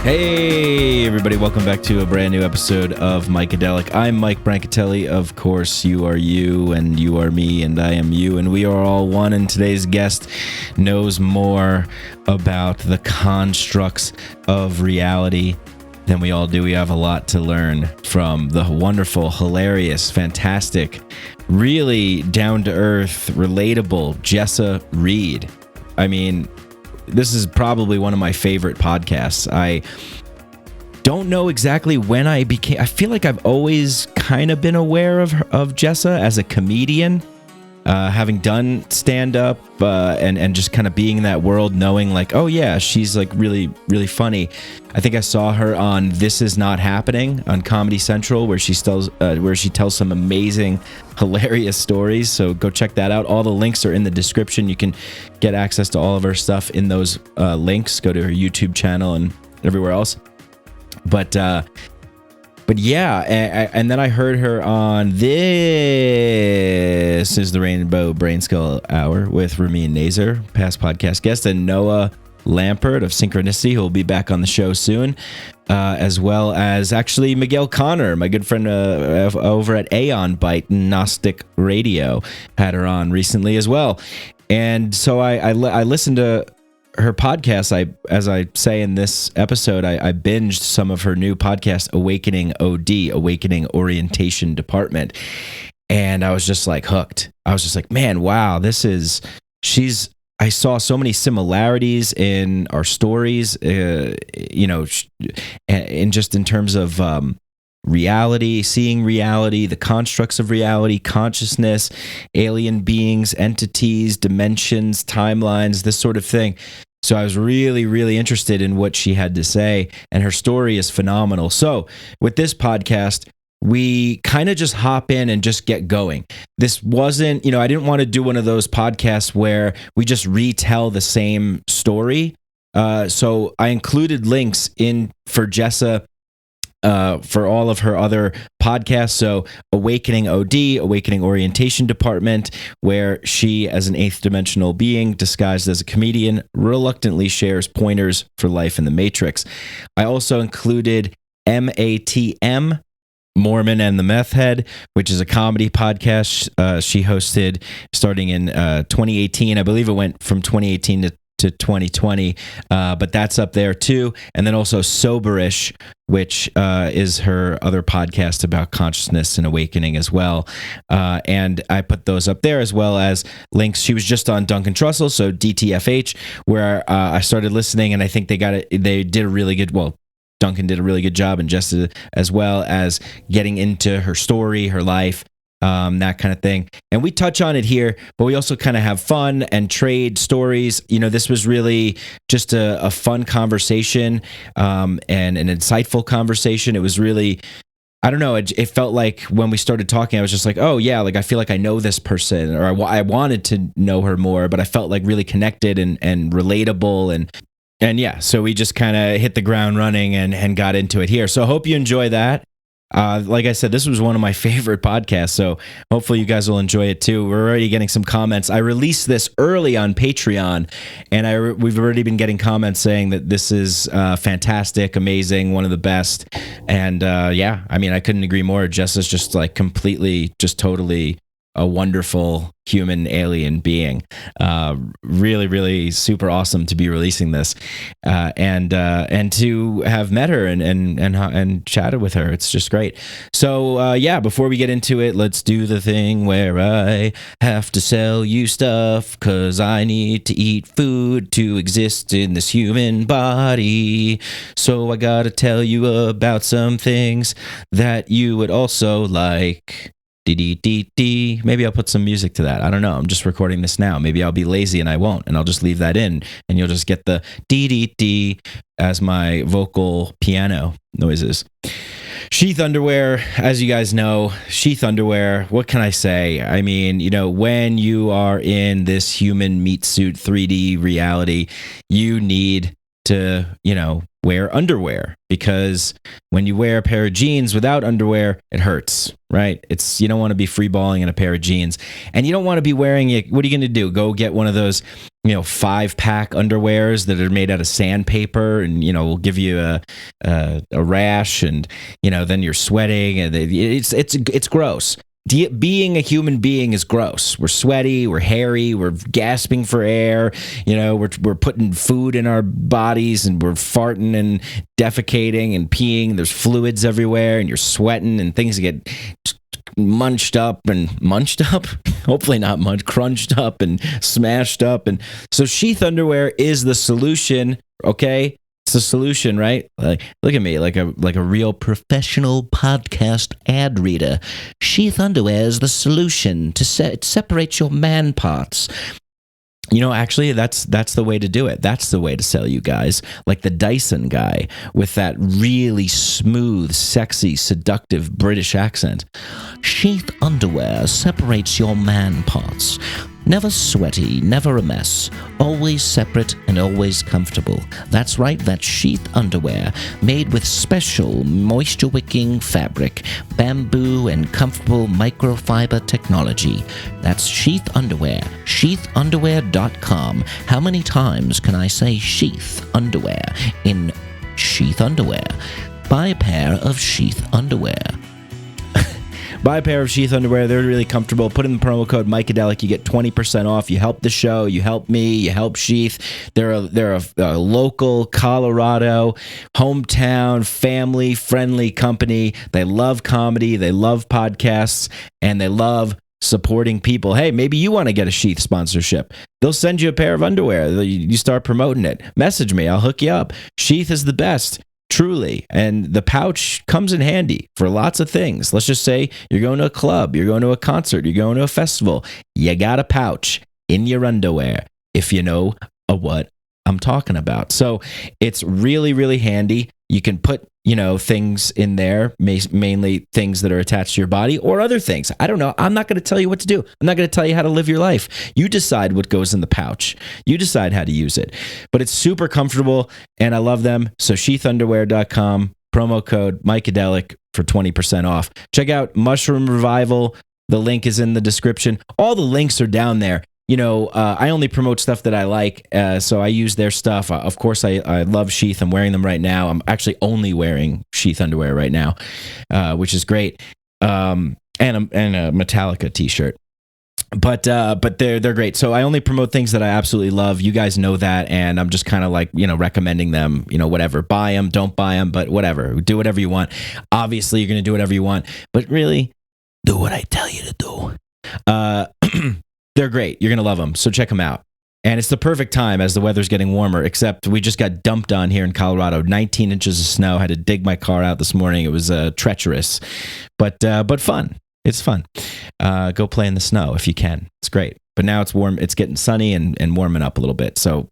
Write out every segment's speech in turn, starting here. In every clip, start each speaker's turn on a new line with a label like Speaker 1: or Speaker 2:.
Speaker 1: Hey, everybody, welcome back to a brand new episode of Mikeadelic. I'm Mike Brancatelli. Of course, you are you, and you are me, and I am you, and we are all one. And today's guest knows more about the constructs of reality than we all do. We have a lot to learn from the wonderful, hilarious, fantastic, really down-to-earth, relatable Jessa Reed. I mean, this is probably one of my favorite podcasts. I don't know exactly when I feel like I've always kind of been aware of Jessa as a comedian, having done stand-up and just kind of being in that world, knowing like, oh yeah, she's like really, really funny. I think I saw her on This Is Not Happening on Comedy Central, where she tells some amazing, hilarious stories. So go check that out. All the links are in the description. You can get access to all of her stuff in those links. Go to her YouTube channel and everywhere else. But yeah, and then I heard her on This Is the Rainbow Brain Skull Hour with Ramin Nazar, past podcast guest, and Noah Lampert of Synchronicity, who will be back on the show soon, as well as actually Miguel Connor, my good friend over at Aeon Byte Gnostic Radio, had her on recently as well. And so I listened to her podcast. As I say in this episode, I binged some of her new podcast, Awakening OD, Awakening Orientation Department, and I was just like hooked. I was just like, man, wow, I saw so many similarities in our stories, and just in terms of reality, seeing reality, the constructs of reality, consciousness, alien beings, entities, dimensions, timelines, this sort of thing. So I was really, really interested in what she had to say, and her story is phenomenal. So with this podcast, we kind of just hop in and just get going. This wasn't, I didn't want to do one of those podcasts where we just retell the same story. So I included links in for Jessa for all of her other podcasts. So Awakening OD, Awakening Orientation Department, where she, as an eighth dimensional being disguised as a comedian, reluctantly shares pointers for life in the Matrix. I also included MATM, Mormon and the Meth Head, which is a comedy podcast she hosted starting in 2018. I believe it went from 2018 to 2020, but that's up there too. And then also Soberish, which is her other podcast about consciousness and awakening as well. And I put those up there, as well as links. She was just on Duncan Trussell, so DTFH, where I started listening, and I think they did a really good, Duncan did a really good job, and Jessa as well, as getting into her story, her life, that kind of thing. And we touch on it here, but we also kind of have fun and trade stories. This was really just a fun conversation, and an insightful conversation. It was really, I don't know, it felt like when we started talking, I was just like, oh yeah, like I feel like I know this person, or I wanted to know her more, but I felt like really connected and relatable, and yeah, so we just kind of hit the ground running and got into it here. So I hope you enjoy that. Like I said, this was one of my favorite podcasts, so hopefully you guys will enjoy it too. We're already getting some comments. I released this early on Patreon, and we've already been getting comments saying that this is fantastic, amazing, one of the best. And yeah, I mean, I couldn't agree more. Jessa's just like completely, just totally a wonderful human alien being. Really, really super awesome to be releasing this, and to have met her and chatted with her. It's just great. So yeah, before we get into it, let's do the thing where I have to sell you stuff, cause I need to eat food to exist in this human body. So I gotta tell you about some things that you would also like. Maybe I'll put some music to that. I don't know. I'm just recording this now. Maybe I'll be lazy and I won't, and I'll just leave that in, and you'll just get the dee as my vocal piano noises. Sheath underwear, as you guys know, sheath underwear, what can I say? I mean, when you are in this human meat suit 3D reality, you need to, wear underwear, because when you wear a pair of jeans without underwear, it hurts, right? You don't want to be free balling in a pair of jeans, and you don't want to be wearing it. What are you going to do? Go get one of those, 5-pack underwears that are made out of sandpaper, and, will give you a rash, and, then you're sweating, and it's gross. Being a human being is gross. We're sweaty, we're hairy, we're gasping for air, we're putting food in our bodies, and we're farting and defecating and peeing. There's fluids everywhere, and you're sweating, and things get munched up, hopefully not crunched up and smashed up. And so sheath underwear is the solution, okay? It's the solution, right? Look at me, like a real professional podcast ad reader. Sheath underwear is the solution to it separates your man parts. Actually, that's the way to do it. That's the way to sell you guys. Like the Dyson guy with that really smooth, sexy, seductive British accent. Sheath underwear separates your man parts. Never sweaty, never a mess. Always separate and always comfortable. That's right, that's sheath underwear made with special moisture-wicking fabric, bamboo, and comfortable microfiber technology. That's sheath underwear. Sheathunderwear.com. How many times can I say sheath underwear in sheath underwear? Buy a pair of sheath underwear. Buy a pair of sheath underwear. They're really comfortable. Put in the promo code Mikeadelic. You get 20% off. You help the show. You help me. You help Sheath. They're a local Colorado, hometown, family-friendly company. They love comedy. They love podcasts. And they love supporting people. Hey, maybe you want to get a Sheath sponsorship. They'll send you a pair of underwear. You start promoting it. Message me. I'll hook you up. Sheath is the best. Truly. And the pouch comes in handy for lots of things. Let's just say you're going to a club, you're going to a concert, you're going to a festival. You got a pouch in your underwear, if you know what I'm talking about. So it's really, really handy. You can put, things in there, mainly things that are attached to your body or other things. I don't know. I'm not going to tell you what to do. I'm not going to tell you how to live your life. You decide what goes in the pouch. You decide how to use it. But it's super comfortable, and I love them. So sheathunderwear.com, promo code Mikeadelic for 20% off. Check out Mushroom Revival. The link is in the description. All the links are down there. I only promote stuff that I like, so I use their stuff. Of course, I love Sheath. I'm wearing them right now. I'm actually only wearing Sheath underwear right now, which is great, and a Metallica t-shirt. But they're great. So I only promote things that I absolutely love. You guys know that, and I'm just kind of like, recommending them, whatever. Buy them, don't buy them, but whatever. Do whatever you want. Obviously, you're going to do whatever you want, but really, do what I tell you to do. They're great. You're going to love them. So check them out. And it's the perfect time as the weather's getting warmer, except we just got dumped on here in Colorado. 19 inches of snow. Had to dig my car out this morning. It was treacherous, but fun. It's fun. Go play in the snow if you can. It's great. But now it's warm. It's getting sunny and warming up a little bit. So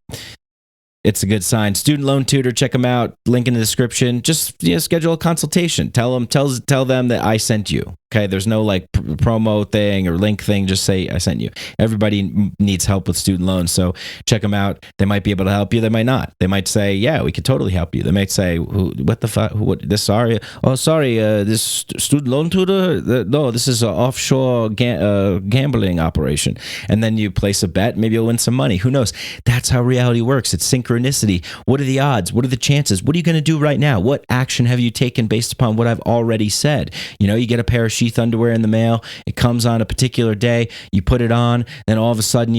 Speaker 1: it's a good sign. Student Loan Tutor, check them out. Link in the description. Just schedule a consultation. Tell them that I sent you. Okay, there's no promo thing or link thing. Just say I sent you. Everybody needs help with student loans, so check them out. They might be able to help you. They might not. They might say, yeah, we could totally help you. They might say, what the fuck? What this? Sorry, this student loan tutor. No, this is an offshore gambling operation. And then you place a bet. Maybe you'll win some money. Who knows? That's how reality works. It's synchronicity. What are the odds? What are the chances? What are you going to do right now? What action have you taken based upon what I've already said? You get a pair of sheath underwear in the mail. It comes on a particular day. You put it on, then all of a sudden,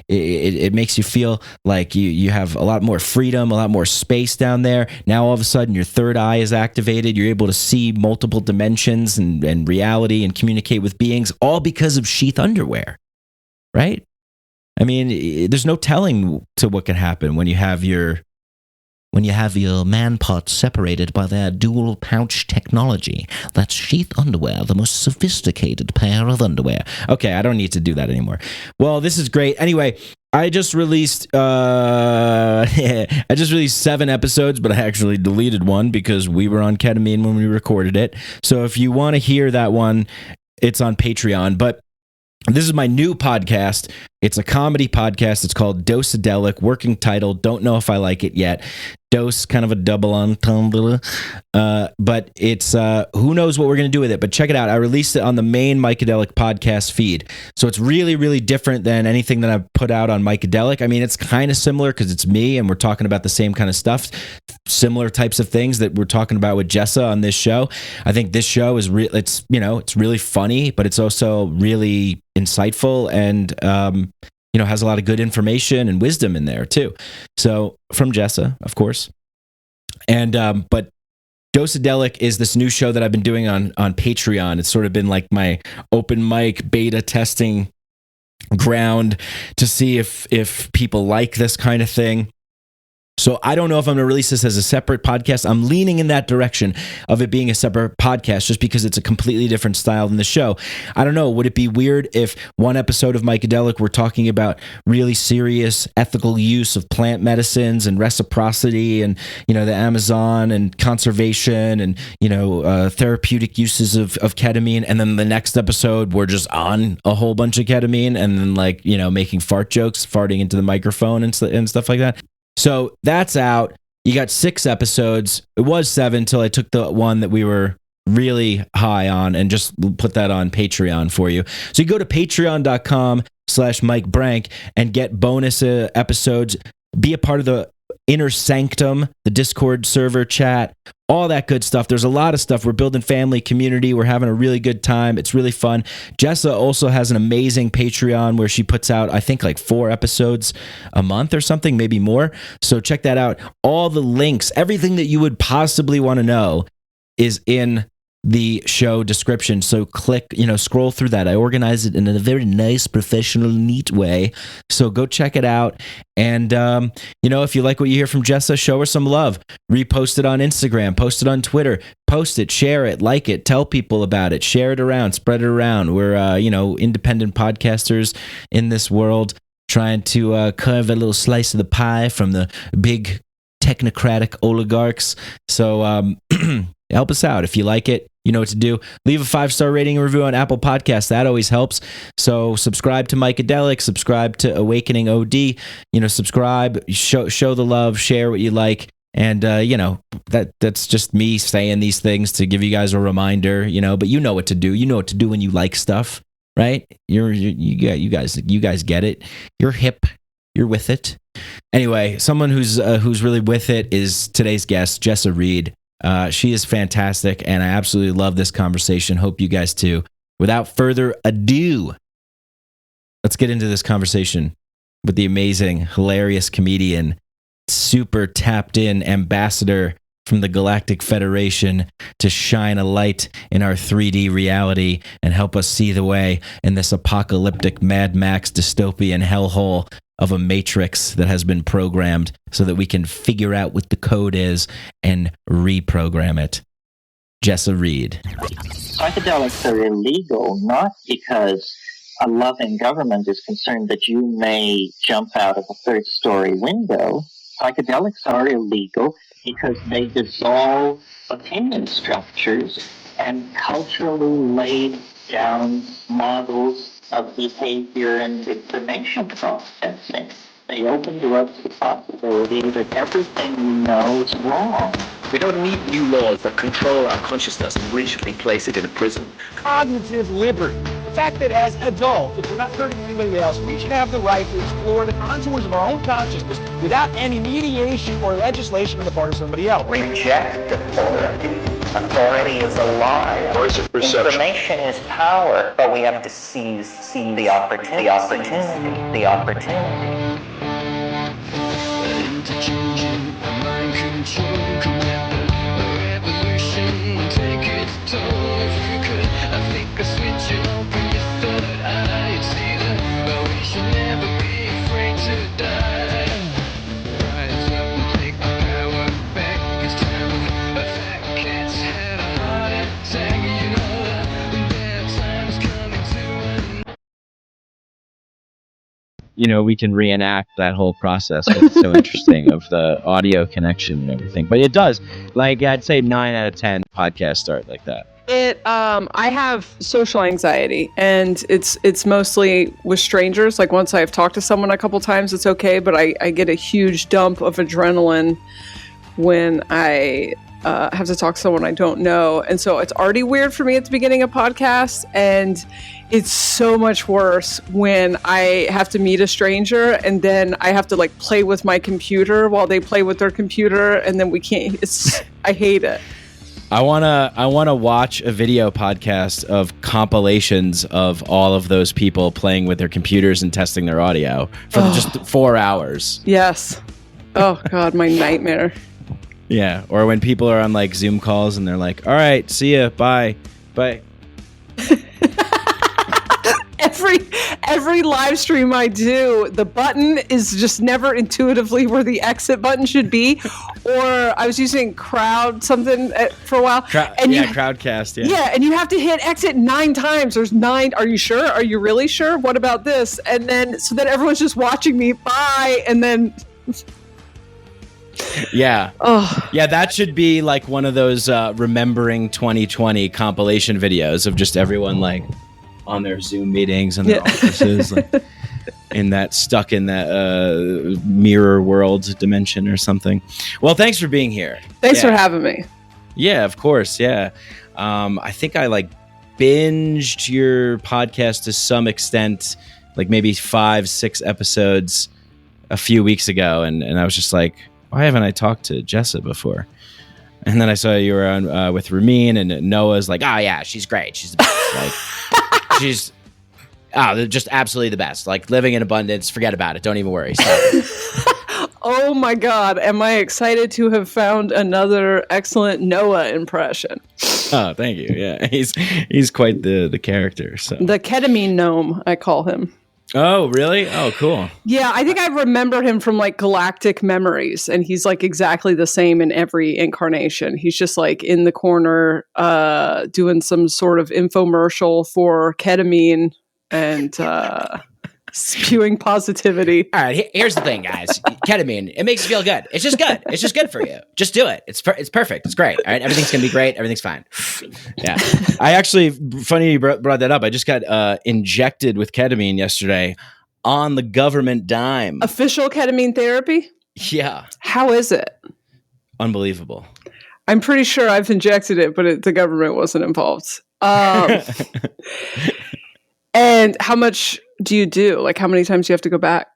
Speaker 1: it makes you feel like you have a lot more freedom, a lot more space down there. Now all of a sudden, your third eye is activated. You're able to see multiple dimensions and reality and communicate with beings, all because of sheath underwear, right? I mean, there's no telling to what can happen when you have your man parts separated by their dual pouch technology. That's sheath underwear, the most sophisticated pair of underwear. Okay, I don't need to do that anymore. Well, this is great. Anyway, I just released 7 episodes, but I actually deleted one because we were on ketamine when we recorded it. So if you want to hear that one, it's on Patreon. But this is my new podcast. It's a comedy podcast. It's called Mikeadelic, working title. Don't know if I like it yet. Dose, kind of a double entendre. But it's, who knows what we're going to do with it. But check it out. I released it on the main Mikeadelic podcast feed. So it's really, really different than anything that I've put out on Mikeadelic. I mean, it's kind of similar because it's me and we're talking about the same kind of stuff. Similar types of things that we're talking about with Jessa on this show. I think this show is it's really funny, but it's also really insightful and has a lot of good information and wisdom in there too. So from Jessa, of course. And but Mikeadelic is this new show that I've been doing on Patreon. It's sort of been like my open mic beta testing ground to see if people like this kind of thing. So I don't know if I'm going to release this as a separate podcast. I'm leaning in that direction of it being a separate podcast just because it's a completely different style than the show. I don't know. Would it be weird if one episode of Mikeadelic we're talking about really serious ethical use of plant medicines and reciprocity and, the Amazon and conservation and, therapeutic uses of ketamine. And then the next episode we're just on a whole bunch of ketamine and then making fart jokes, farting into the microphone and stuff like that. So that's out. You got 6 episodes. It was 7 until I took the one that we were really high on and just put that on Patreon for you. So you go to patreon.com/MikeBrank and get bonus episodes. Be a part of the Inner Sanctum, the Discord server chat, all that good stuff. There's a lot of stuff. We're building family, community. We're having a really good time. It's really fun. Jessa also has an amazing Patreon where she puts out, I think, 4 episodes a month or something, maybe more. So check that out. All the links, everything that you would possibly want to know is in the show description. So click, scroll through that. I organize it in a very nice, professional, neat way. So go check it out. And, if you like what you hear from Jessa, show her some love. Repost it on Instagram, post it on Twitter, post it, share it, like it, tell people about it, share it around, spread it around. We're, independent podcasters in this world trying to carve a little slice of the pie from the big technocratic oligarchs. So help us out. If you like it, you know what to do. Leave a 5-star rating and review on Apple Podcasts. That always helps. So subscribe to Mikeadelic, subscribe to Awakening OD, subscribe, show the love, share what you like. And, that's just me saying these things to give you guys a reminder, but you know what to do. You know what to do when you like stuff, right? You guys get it. You're hip. You're with it. Anyway, someone who's really with it is today's guest, Jessa Reed. She is fantastic, and I absolutely love this conversation. Hope you guys too. Without further ado, let's get into this conversation with the amazing, hilarious comedian, super tapped in ambassador from the Galactic Federation to shine a light in our 3D reality and help us see the way in this apocalyptic Mad Max dystopian hellhole of a matrix that has been programmed so that we can figure out what the code is and reprogram it. Jessa Reed.
Speaker 2: Psychedelics are illegal not because a loving government is concerned that you may jump out of a third-story window. Psychedelics are illegal because they dissolve opinion structures and culturally laid down models of behavior and information processing. They open you up to the possibility that everything you know is wrong.
Speaker 3: We don't need new laws that control our consciousness and rigidly place it in a prison.
Speaker 4: Cognitive liberty. The fact that as adults, if we're not hurting anybody else, we should have the right to explore the contours of our own consciousness without any mediation or legislation on the part of somebody else.
Speaker 2: Reject authority. Authority is a lie.
Speaker 3: Information
Speaker 2: is power, but we have to seize the opportunity. The opportunity.
Speaker 5: Interchanging, mind control, commander, revolution, take its toll if you could. I think I switch it on for your third eye. It's either, but we should never be afraid to die. Rise up and take the power back. It's time a fat cat's had a heart attack. The bad time's coming to an
Speaker 1: We can reenact that whole process. It's so interesting of the audio connection and everything. But it does. I'd say 9 out of 10 podcasts start like that.
Speaker 6: I have social anxiety, and it's mostly with strangers. Like once I've talked to someone a couple times, it's okay, but I get a huge dump of adrenaline when I have to talk to someone I don't know. And so it's already weird for me at the beginning of podcasts, and it's so much worse when I have to meet a stranger and then I have to like play with my computer while they play with their computer, and then we can't. I hate it.
Speaker 1: I wanna watch a video podcast of compilations of all of those people playing with their computers and testing their audio for just 4 hours.
Speaker 6: Yes. Oh God, my nightmare.
Speaker 1: Yeah, or when people are on like Zoom calls and they're like, "All right, see ya, bye."
Speaker 6: Every live stream I do, the button is just never intuitively where the exit button should be. Or I was using Crowd something for a while.
Speaker 1: Crowdcast. Yeah.
Speaker 6: Yeah, and you have to hit exit 9 times. There's 9. Are you sure? Are you really sure? What about this? And then so that everyone's just watching me. Bye, and then.
Speaker 1: Yeah.
Speaker 6: Oh.
Speaker 1: Yeah, that should be like one of those remembering 2020 compilation videos of just everyone like on their Zoom meetings and their offices, like stuck in that mirror world dimension or something. Well, thanks for being here.
Speaker 6: Thanks for having me.
Speaker 1: Yeah, of course. Yeah. I think I like binged your podcast to some extent, like maybe 5-6 episodes a few weeks ago. And I was just like, why haven't I talked to Jessa before? And then I saw you were on with Ramin, and Noah's like, oh yeah, she's great. She's the best. Like, she's just absolutely the best. Like living in abundance. Forget about it. Don't even worry.
Speaker 6: Oh my God. Am I excited to have found another excellent Noah impression?
Speaker 1: Oh, thank you. Yeah. He's quite the character. So
Speaker 6: the ketamine gnome, I call him.
Speaker 1: Oh, really? Oh, cool.
Speaker 6: Yeah, I think I remember him from like Galactic Memories, and he's like exactly the same in every incarnation. He's just like in the corner doing some sort of infomercial for ketamine and spewing positivity.
Speaker 7: All right, here's the thing, guys. Ketamine, it makes you feel good. It's just good. It's just good for you. Just do it. It's perfect. It's great. All right, everything's gonna be great. Everything's fine.
Speaker 1: Yeah. I actually, funny you brought that up. I just got injected with ketamine yesterday on the government dime.
Speaker 6: Official ketamine therapy?
Speaker 1: Yeah.
Speaker 6: How is it?
Speaker 1: Unbelievable.
Speaker 6: I'm pretty sure I've injected it, but the government wasn't involved. And how much do you do? Like, how many times do you have to go back?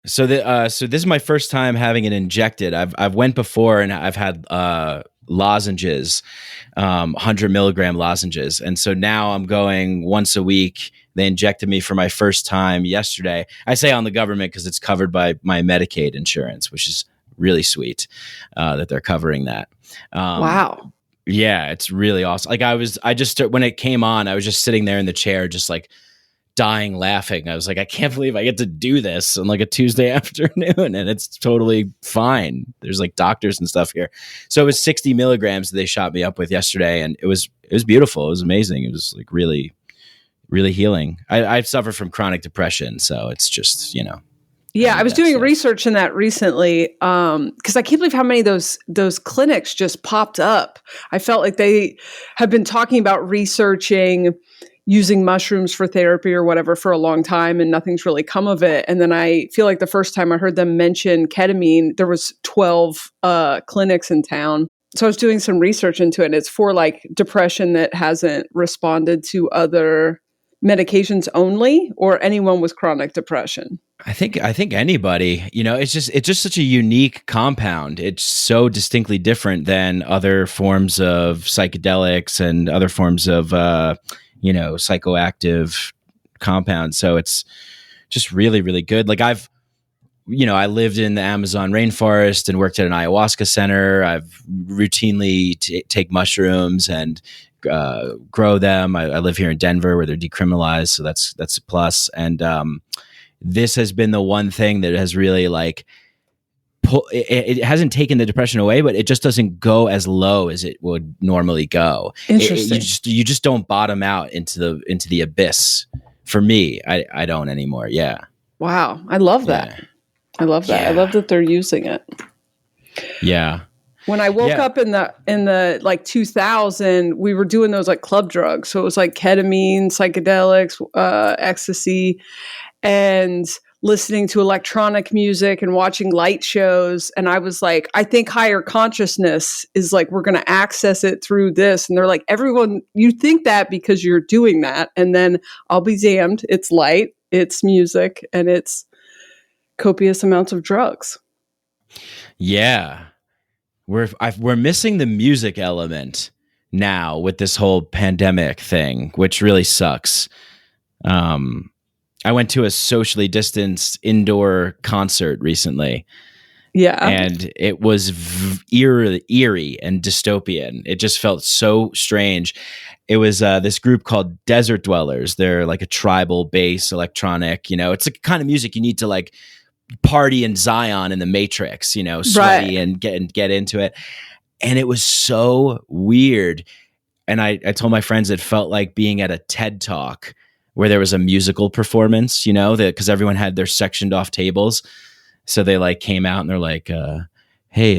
Speaker 1: So this is my first time having it injected. I've went before and I've had lozenges, 100 milligram lozenges, and so now I'm going once a week. They injected me for my first time yesterday. I say on the government because it's covered by my Medicaid insurance, which is really sweet that they're covering that.
Speaker 6: Wow.
Speaker 1: Yeah, it's really awesome. Like when it came on, I was just sitting there in the chair, just like dying laughing. I was like, I can't believe I get to do this on like a Tuesday afternoon, and it's totally fine. There's like doctors and stuff here. So it was 60 milligrams that they shot me up with yesterday, and it was beautiful. It was amazing. It was like really, really healing. I suffer from chronic depression, so it's just,
Speaker 6: Yeah, I was doing research in that recently because I can't believe how many of those clinics just popped up. I felt like they have been talking about researching using mushrooms for therapy or whatever for a long time, and nothing's really come of it. And then I feel like the first time I heard them mention ketamine, there was 12 clinics in town. So I was doing some research into it, and it's for like depression that hasn't responded to other medications only, or anyone with chronic depression.
Speaker 1: I think anybody, it's just such a unique compound. It's so distinctly different than other forms of psychedelics and other forms of psychoactive compounds. So it's just really, really good. Like I lived in the Amazon rainforest and worked at an ayahuasca center. I've routinely take mushrooms and grow them. I live here in Denver where they're decriminalized. So that's a plus. And this has been the one thing that has really like it hasn't taken the depression away, but it just doesn't go as low as it would normally go.
Speaker 6: Interesting.
Speaker 1: You just don't bottom out into the abyss. For me, I don't anymore. Yeah.
Speaker 6: Wow. I love that.
Speaker 1: Yeah.
Speaker 6: I love that.
Speaker 1: Yeah.
Speaker 6: I love that they're using it.
Speaker 1: Yeah.
Speaker 6: When I woke up in the like 2000, we were doing those like club drugs. So it was like ketamine, psychedelics, ecstasy, and listening to electronic music and watching light shows. And I was like, I think higher consciousness is like, we're going to access it through this. And they're like, everyone, you think that because you're doing that. And then I'll be damned. It's light, it's music, and it's copious amounts of drugs.
Speaker 1: Yeah. We're missing the music element now with this whole pandemic thing, which really sucks. I went to a socially distanced indoor concert recently.
Speaker 6: Yeah.
Speaker 1: And it was eerie and dystopian. It just felt so strange. It was this group called Desert Dwellers. They're like a tribal bass electronic, it's the kind of music you need to like party in Zion in the Matrix, sweaty and get into it. And it was so weird. And I told my friends it felt like being at a TED Talk where there was a musical performance, because everyone had their sectioned off tables. So they like came out and they're like, hey,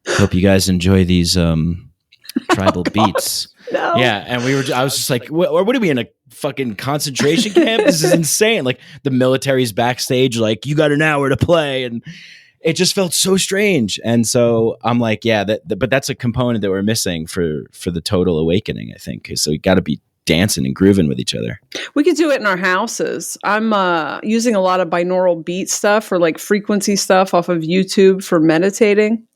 Speaker 1: hope you guys enjoy these tribal beats.
Speaker 6: No.
Speaker 1: Yeah. And I was just like, what are we in a fucking concentration camp? This is insane. Like the military's backstage, like you got an hour to play. And it just felt so strange. And so I'm like, yeah, but that's a component that we're missing for the total awakening, I think. So we got to be dancing and grooving with each other.
Speaker 6: We could do it in our houses. I'm using a lot of binaural beat stuff or like frequency stuff off of YouTube for meditating.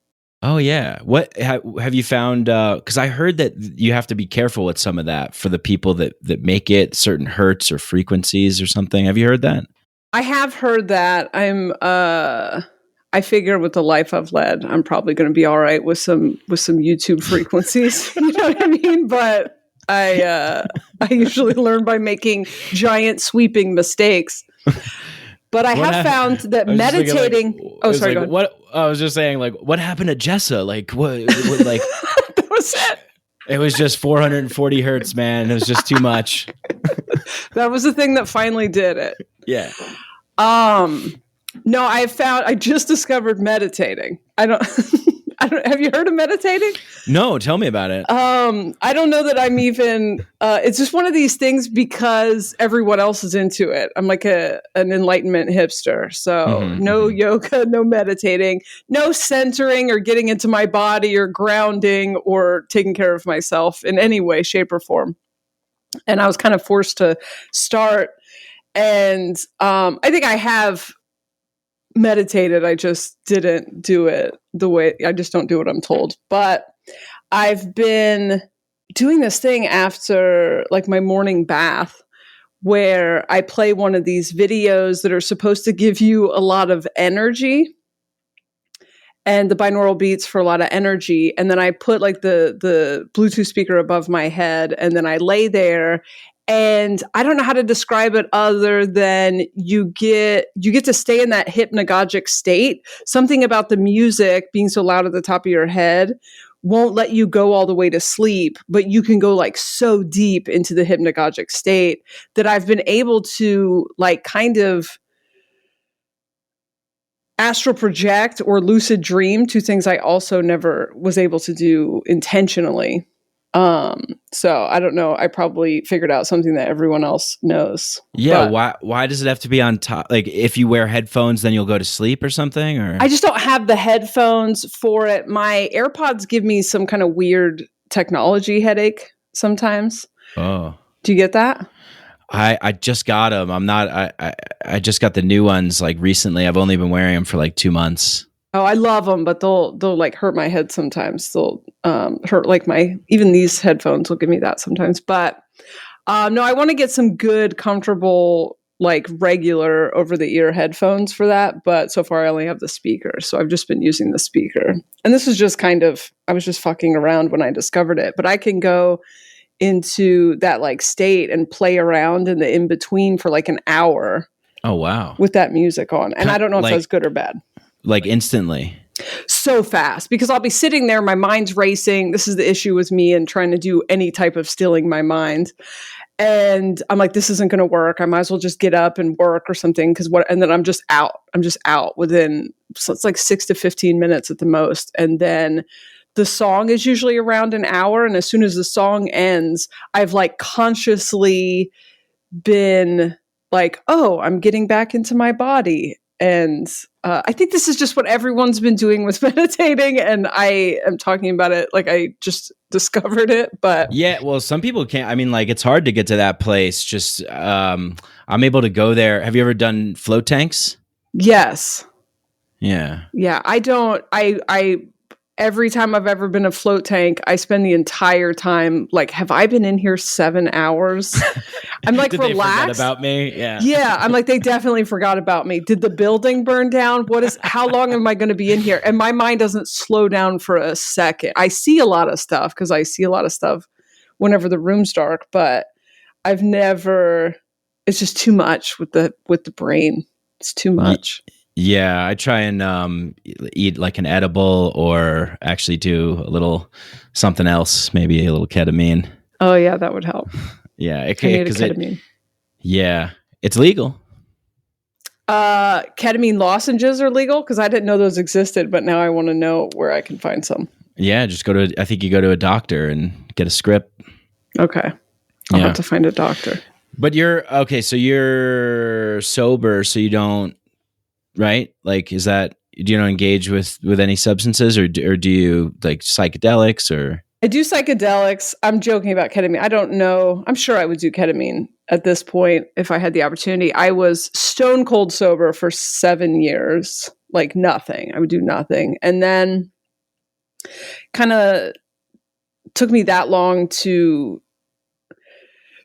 Speaker 1: Oh yeah. What have you found? Because I heard that you have to be careful with some of that for the people that make it certain hertz or frequencies or something. Have you heard that?
Speaker 6: I have heard that. I figure with the life I've led, I'm probably going to be all right with some YouTube frequencies. You know what I mean? But I usually learn by making giant sweeping mistakes. But I have found that meditating. Sorry. Go ahead.
Speaker 1: What I was just saying, like, what happened to Jessa? Like, what like?
Speaker 6: That was it.
Speaker 1: It was just 440 hertz, man. It was just too much.
Speaker 6: That was the thing that finally did it.
Speaker 1: Yeah.
Speaker 6: No, I just discovered meditating. I don't have you heard of meditating?
Speaker 1: No, tell me about it.
Speaker 6: I don't know that I'm even, it's just one of these things because everyone else is into it. I'm like an enlightenment hipster. So no yoga, no meditating, no centering or getting into my body or grounding or taking care of myself in any way, shape or form. And I was kind of forced to start. And I think I have meditated. I just didn't do it the way, I just don't do what I'm told. But I've been doing this thing after like my morning bath where I play one of these videos that are supposed to give you a lot of energy and the binaural beats for a lot of energy. And then I put like the Bluetooth speaker above my head and then I lay there. And I don't know how to describe it other than you get to stay in that hypnagogic state. Something about the music being so loud at the top of your head won't let you go all the way to sleep, but you can go like so deep into the hypnagogic state that I've been able to like kind of astral project or lucid dream, two things I also never was able to do intentionally. So I don't know. I probably figured out something that everyone else knows.
Speaker 1: Yeah.
Speaker 6: But
Speaker 1: why does it have to be on top? Like if you wear headphones, then you'll go to sleep or something? Or
Speaker 6: I just don't have the headphones for it. My AirPods give me some kind of weird technology headache sometimes.
Speaker 1: Oh,
Speaker 6: do you get that?
Speaker 1: I just got them. I just got the new ones like recently. I've only been wearing them for like 2 months.
Speaker 6: Oh, I love them, but they'll like hurt my head sometimes. They'll hurt like even these headphones will give me that sometimes. But no, I want to get some good, comfortable, like regular over the ear headphones for that. But so far I only have the speaker. So I've just been using the speaker. And this is just I was just fucking around when I discovered it. But I can go into that like state and play around in the in-between for like an hour.
Speaker 1: Oh, wow.
Speaker 6: With that music on. And I don't know if that's good or bad.
Speaker 1: Like instantly.
Speaker 6: So fast because I'll be sitting there, my mind's racing. This is the issue with me and trying to do any type of stilling my mind. And I'm like, this isn't going to work. I might as well just get up and work or something. And then I'm just out within, so it's like 6 to 15 minutes at the most. And then the song is usually around an hour. And as soon as the song ends, I've like consciously been like, oh, I'm getting back into my body. And I think this is just what everyone's been doing with meditating. And I am talking about it like I just discovered it. But
Speaker 1: yeah, well, some people can't. I mean, like, it's hard to get to that place. Just I'm able to go there. Have you ever done float tanks?
Speaker 6: yes.
Speaker 1: Yeah.
Speaker 6: Yeah. I every time I've ever been a float tank, I spend the entire time like, have I been in here 7 hours? I'm like,
Speaker 1: Did
Speaker 6: relaxed.
Speaker 1: they forget about me? Yeah.
Speaker 6: Yeah, I'm like, they definitely forgot about me. Did the building burn down? How long am I going to be in here? And my mind doesn't slow down for a second. I see a lot of stuff because I see a lot of stuff whenever the room's dark, but I've never, it's just too much with the brain. It's too much.
Speaker 1: Yeah, I try and eat like an edible or actually do a little something else, maybe a little ketamine.
Speaker 6: Oh yeah, that would help.
Speaker 1: Yeah,
Speaker 6: I need a ketamine.
Speaker 1: Yeah, it's legal.
Speaker 6: Ketamine lozenges are legal because I didn't know those existed, but now I want to know where I can find some.
Speaker 1: Yeah, just I think you go to a doctor and get a script.
Speaker 6: Okay. I'll have to find a doctor.
Speaker 1: But so you're sober, so you don't, right? Like, do you not engage with any substances or do you like psychedelics or?
Speaker 6: I do psychedelics. I'm joking about ketamine. I don't know. I'm sure I would do ketamine at this point if I had the opportunity. I was stone cold sober for 7 years, like nothing. I would do nothing. And then kind of took me that long to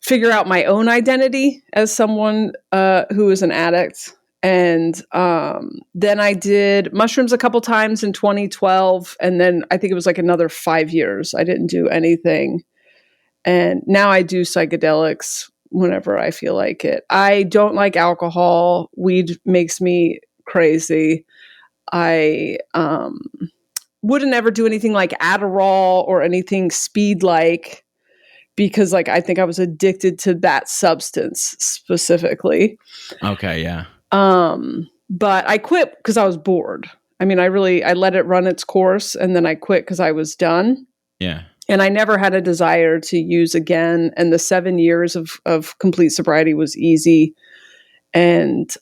Speaker 6: figure out my own identity as someone who is an addict. And then I did mushrooms a couple times in 2012. And then I think it was like another 5 years. I didn't do anything. And now I do psychedelics whenever I feel like it. I don't like alcohol. Weed makes me crazy. I wouldn't ever do anything like Adderall or anything speed-like because like I think I was addicted to that substance specifically.
Speaker 1: Okay, yeah.
Speaker 6: But I quit because I was bored. I mean, I let it run its course and then I quit because I was done.
Speaker 1: Yeah.
Speaker 6: And I never had a desire to use again. And the 7 years of complete sobriety was easy. And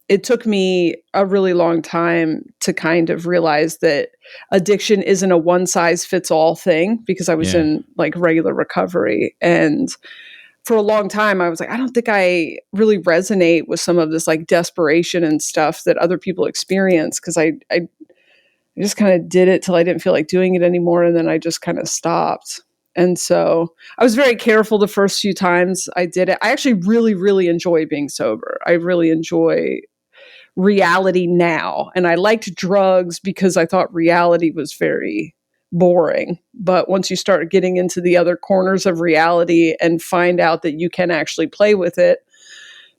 Speaker 6: it took me a really long time to kind of realize that addiction isn't a one size fits all thing because I was in like regular recovery. And for a long time, I was like, I don't think I really resonate with some of this like desperation and stuff that other people experience because I just kind of did it till I didn't feel like doing it anymore. And then I just kind of stopped. And so I was very careful the first few times I did it. I actually really, really enjoy being sober. I really enjoy reality now. And I liked drugs because I thought reality was very boring. But once you start getting into the other corners of reality and find out that you can actually play with it,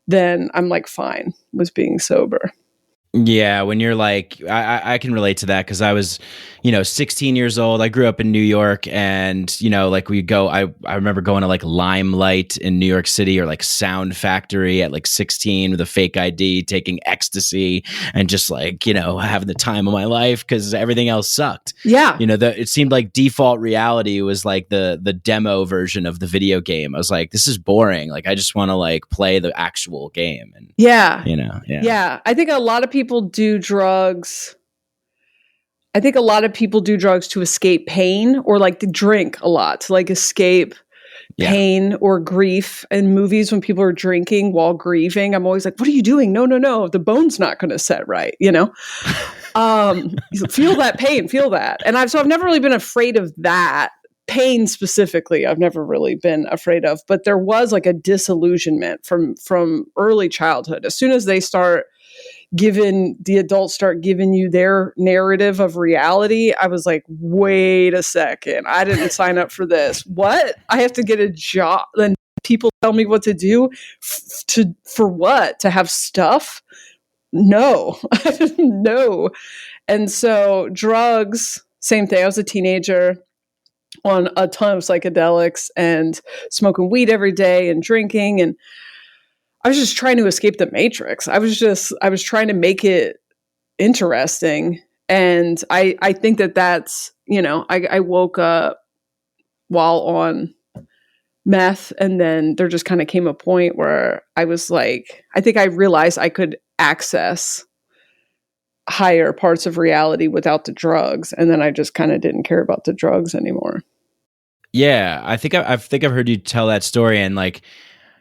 Speaker 6: then I'm like fine with being sober.
Speaker 1: Yeah, when you're like, I can relate to that because I was, 16 years old. I grew up in New York, and like I remember going to like Limelight in New York City or like Sound Factory at like 16 with a fake ID, taking ecstasy, and just like having the time of my life because everything else sucked.
Speaker 6: Yeah,
Speaker 1: it seemed like default reality was like the demo version of the video game. I was like, this is boring. Like I just want to like play the actual game. And
Speaker 6: yeah. I think a lot of people do drugs. I think a lot of people do drugs to escape pain or like to drink a lot to like escape pain or grief. In movies, when people are drinking while grieving, I'm always like, what are you doing? No. The bone's not going to set right. Feel that pain, feel that. And I've never really been afraid of that. Pain specifically, I've never really been afraid of, but there was like a disillusionment from early childhood. As soon as the adults start giving you their narrative of reality, I was like, wait a second, I didn't sign up for this. What? I have to get a job? Then people tell me what to do for what? To have stuff? No, no. And so drugs, same thing. I was a teenager. on a ton of psychedelics and smoking weed every day and drinking. And I was just trying to escape the matrix. I was trying to make it interesting. And I think that's, I woke up while on meth, and then there just kind of came a point where I was like, I think I realized I could access higher parts of reality without the drugs, and then I just kind of didn't care about the drugs anymore.
Speaker 1: Yeah, I think I've heard you tell that story, and like,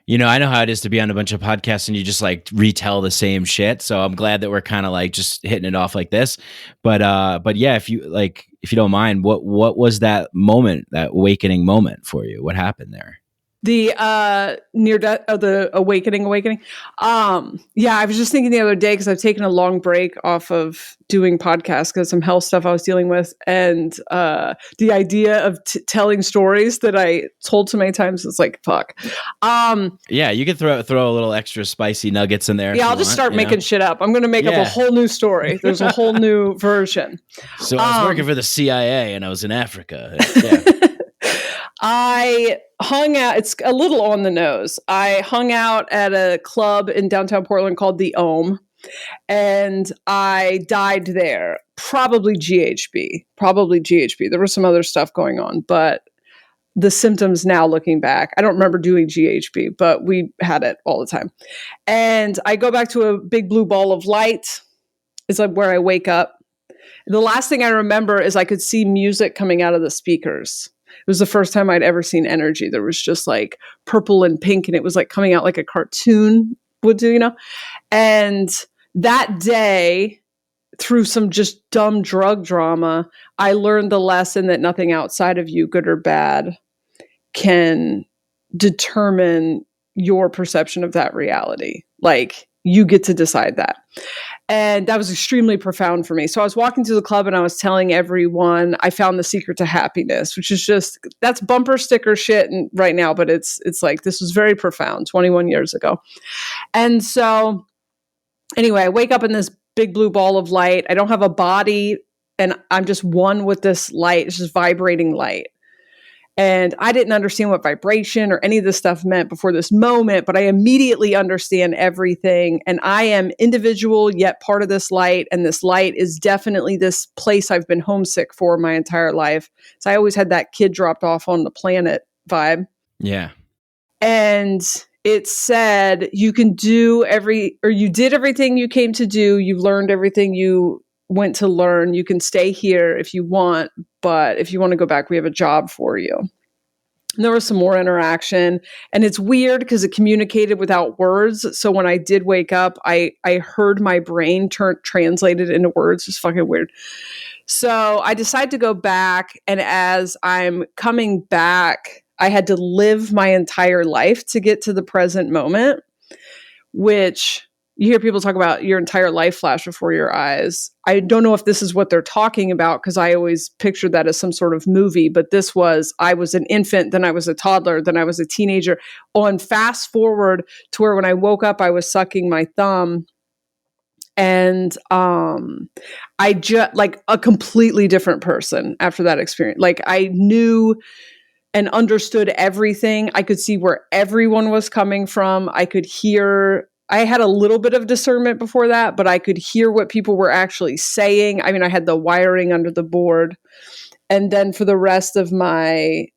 Speaker 1: I know how it is to be on a bunch of podcasts and you just like retell the same shit. So I'm glad that we're kind of like just hitting it off like this. But yeah, if you don't mind, what was that moment, that awakening moment for you? What happened there?
Speaker 6: The near death, the awakening. Yeah, I was just thinking the other day, because I've taken a long break off of doing podcasts because some health stuff I was dealing with, and the idea of telling stories that I told so many times, it's like, fuck.
Speaker 1: Yeah, you could throw a little extra spicy nuggets in there.
Speaker 6: Yeah, I'll just start making shit up. I'm going to make up a whole new story. There's a whole new version.
Speaker 1: So I was working for the CIA and I was in Africa. Yeah.
Speaker 6: I hung out, it's a little on the nose. I hung out at a club in downtown Portland called the Ohm, and I died there. Probably GHB. There was some other stuff going on, but the symptoms now looking back, I don't remember doing GHB, but we had it all the time. And I go back to a big blue ball of light. It's like where I wake up. The last thing I remember is I could see music coming out of the speakers. It was the first time I'd ever seen energy. There was just like purple and pink, and it was like coming out like a cartoon would do, And that day, through some just dumb drug drama, I learned the lesson that nothing outside of you, good or bad, can determine your perception of that reality. Like, you get to decide that. And that was extremely profound for me. So I was walking to the club and I was telling everyone I found the secret to happiness, which is just, that's bumper sticker shit right now, but it's like, this was very profound 21 years ago. And so anyway, I wake up in this big blue ball of light. I don't have a body, and I'm just one with this light. It's just vibrating light. And I didn't understand what vibration or any of this stuff meant before this moment, but I immediately understand everything. And I am individual, yet part of this light. And this light is definitely this place I've been homesick for my entire life. So I always had that kid dropped off on the planet vibe.
Speaker 1: Yeah.
Speaker 6: And it said, you did everything you came to do. You learned everything you went to learn. You can stay here if you want, but if you want to go back, we have a job for you. And there was some more interaction, and it's weird because it communicated without words. So when I did wake up, I heard my brain translated into words. It's fucking weird. So I decided to go back, and as I'm coming back, I had to live my entire life to get to the present moment, which you hear people talk about your entire life flash before your eyes. I don't know if this is what they're talking about, because I always pictured that as some sort of movie, but I was an infant, then I was a toddler, then I was a teenager. On fast forward to where when I woke up, I was sucking my thumb, and I just like a completely different person after that experience. Like, I knew and understood everything. I could see where everyone was coming from. I could hear. I had a little bit of discernment before that, but I could hear what people were actually saying. I mean, I had the wiring under the board. And then for the rest of my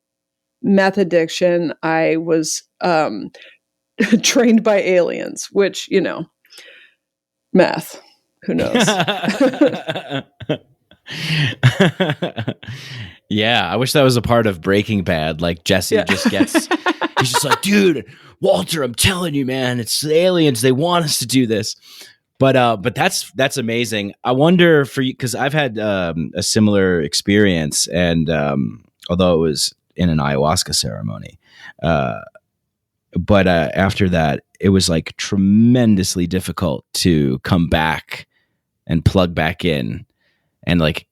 Speaker 6: meth addiction, I was trained by aliens, which, meth, who knows?
Speaker 1: Yeah, I wish that was a part of Breaking Bad. Like, Jesse just gets, he's just like, dude, Walter, I'm telling you, man, it's the aliens. They want us to do this. But that's amazing. I wonder for you, because I've had a similar experience, and although it was in an ayahuasca ceremony, but after that, it was like tremendously difficult to come back and plug back in and like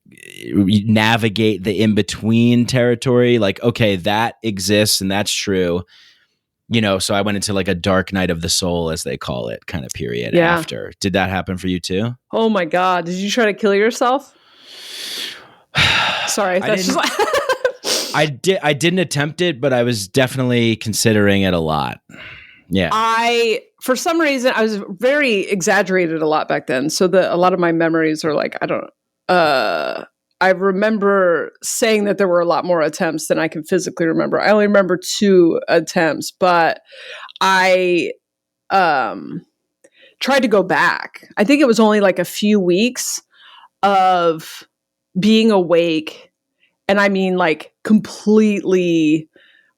Speaker 1: navigate the in-between territory. Like, okay, that exists and that's true. So I went into like a dark night of the soul, as they call it, kind of period after. Did that happen for you too?
Speaker 6: Oh my God. Did you try to kill yourself? Sorry. That's just
Speaker 1: I didn't attempt it, but I was definitely considering it a lot. Yeah.
Speaker 6: For some reason, I was very exaggerated a lot back then. So a lot of my memories are like, I remember saying that there were a lot more attempts than I can physically remember. I only remember 2 attempts, but I tried to go back. I think it was only like a few weeks of being awake. And I mean, like, completely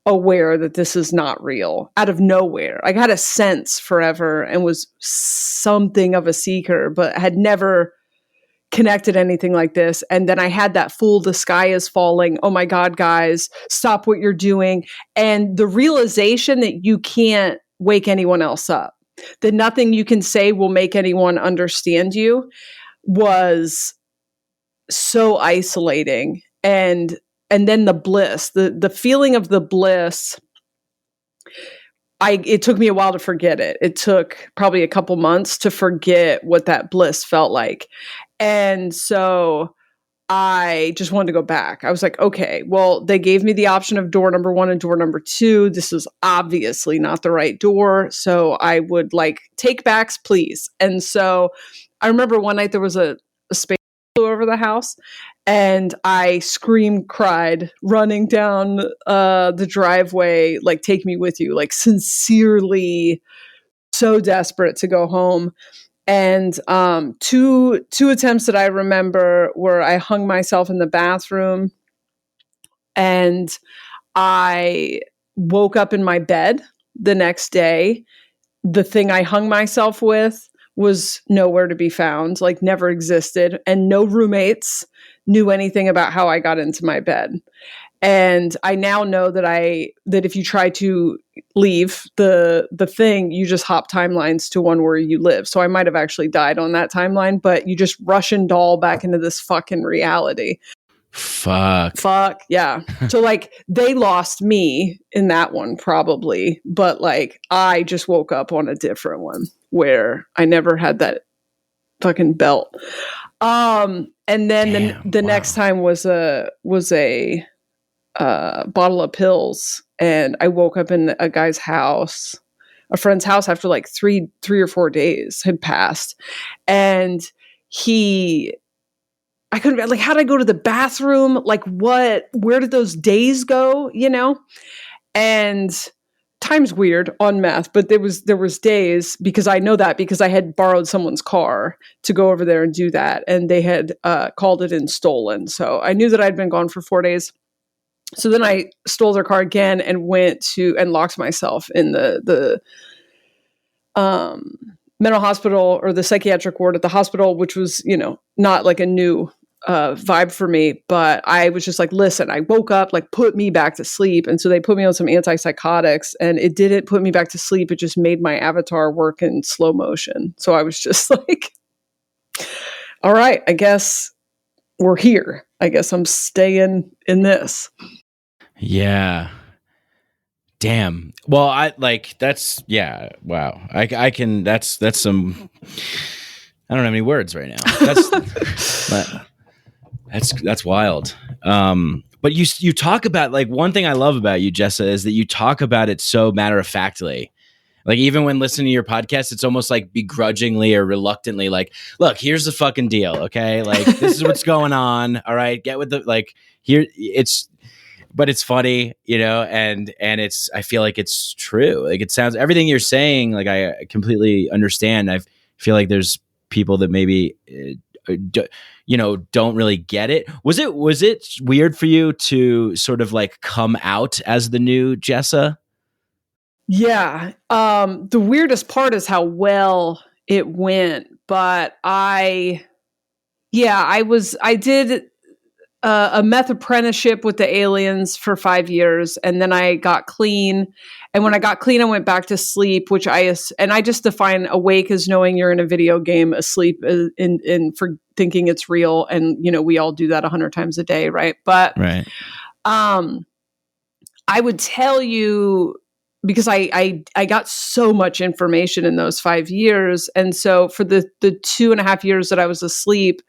Speaker 6: aware that this is not real out of nowhere. I had a sense forever and was something of a seeker, but had never connected anything like this. And then I had that fool, the sky is falling. Oh my God, guys, stop what you're doing. And the realization that you can't wake anyone else up, that nothing you can say will make anyone understand you, was so isolating. And then the bliss, the feeling of the bliss, it took me a while to forget it. It took probably a couple months to forget what that bliss felt like. And so I just wanted to go back. I was like, okay, well, they gave me the option of door number 1 and door number 2. This is obviously not the right door. So I would like take backs, please. And so I remember one night there was a space flew over the house, and I cried, running down the driveway, like, take me with you, like, sincerely so desperate to go home. And two attempts that I remember were I hung myself in the bathroom, and I woke up in my bed the next day. The thing I hung myself with was nowhere to be found, like never existed, and no roommates knew anything about how I got into my bed. And I now know that if you try to leave the thing, you just hop timelines to one where you live. So I might have actually died on that timeline, but you just Russian doll back into this fucking reality.
Speaker 1: Fuck.
Speaker 6: Yeah. So like they lost me in that one probably, but like I just woke up on a different one where I never had that fucking belt. And then the next time was a bottle of pills, and I woke up in a guy's house, a friend's house, after like three or 4 days had passed, and I couldn't, like, how did I go to the bathroom? Like, where did those days go? You know? And time's weird on meth, but there was days, because I know that because I had borrowed someone's car to go over there and do that, and they had called it in stolen. So I knew that I'd been gone for 4 days. So then I stole their car again and went to and locked myself in the mental hospital, or the psychiatric ward at the hospital, which was, not like a new vibe for me. But I was just like, listen, I woke up, like, put me back to sleep. And so they put me on some antipsychotics, and it didn't put me back to sleep. It just made my avatar work in slow motion. So I was just like, all right, I guess we're here. I guess I'm staying in this.
Speaker 1: Yeah. Damn. Well, wow. I can, that's some, I don't have any words right now. That's wild. But you talk about, like, one thing I love about you, Jessa, is that you talk about it so matter of factly. Like, even when listening to your podcast, it's almost like begrudgingly or reluctantly, like, look, here's the fucking deal. Okay. Like, this is what's going on. All right. Get with the, like, here but it's funny, and I feel like it's true. Like, it sounds, everything you're saying, like, I completely understand. I feel like there's people that maybe, don't really get it. Was it weird for you to sort of like come out as the new Jessa?
Speaker 6: Yeah. The weirdest part is how well it went, but I did a meth apprenticeship with the aliens for 5 years, and then I got clean. And when I got clean, I went back to sleep, which I just define awake as knowing you're in a video game, asleep in for thinking it's real. And we all do that 100 times a day, right? But
Speaker 1: right.
Speaker 6: I would tell you, because I got so much information in those 5 years, and so for the 2.5 years that I was asleep,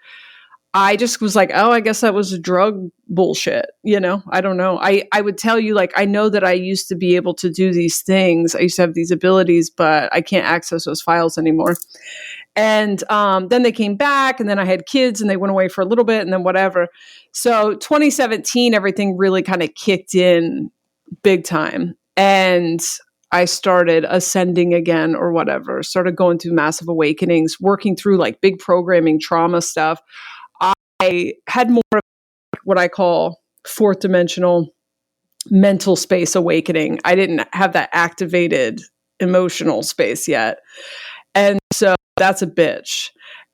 Speaker 6: I just was like, oh, I guess that was a drug bullshit. I don't know. I would tell you, like, I know that I used to be able to do these things. I used to have these abilities, but I can't access those files anymore. And then they came back, and then I had kids, and they went away for a little bit, and then whatever. So 2017, everything really kind of kicked in big time. And I started ascending again or whatever, started going through massive awakenings, working through like big programming trauma stuff. I had more of what I call fourth dimensional mental space awakening. I didn't have that activated emotional space yet. And so that's a bitch.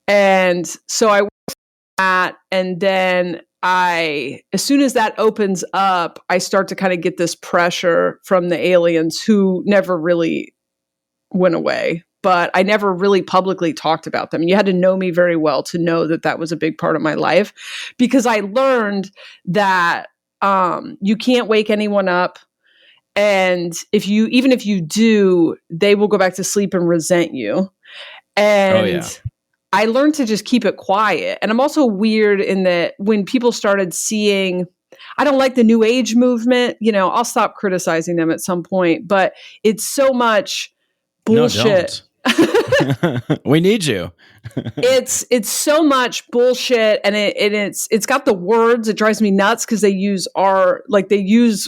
Speaker 6: And so I worked on that, and then as soon as that opens up, I start to kind of get this pressure from the aliens who never really went away, but I never really publicly talked about them. You had to know me very well to know that that was a big part of my life, because I learned that you can't wake anyone up. And even if you do, they will go back to sleep and resent you. And I learned to just keep it quiet. And I'm also weird in that when people started seeing, I don't like the New Age movement, I'll stop criticizing them at some point, but it's so much bullshit.
Speaker 1: No, don't. We need you.
Speaker 6: It's so much bullshit, and it's got the words. It drives me nuts because they use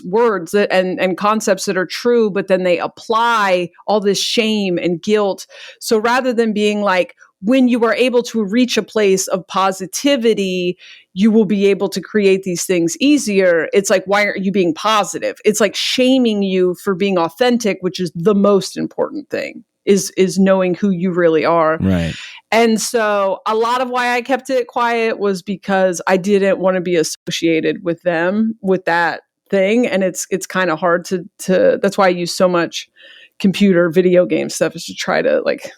Speaker 6: words and concepts that are true, but then they apply all this shame and guilt. So rather than being like, when you are able to reach a place of positivity, you will be able to create these things easier. It's like, why aren't you being positive? It's like shaming you for being authentic, which is the most important thing, is knowing who you really are.
Speaker 1: Right.
Speaker 6: And so a lot of why I kept it quiet was because I didn't want to be associated with them, with that thing. And it's kind of hard to that's why I use so much computer video game stuff, is to try to like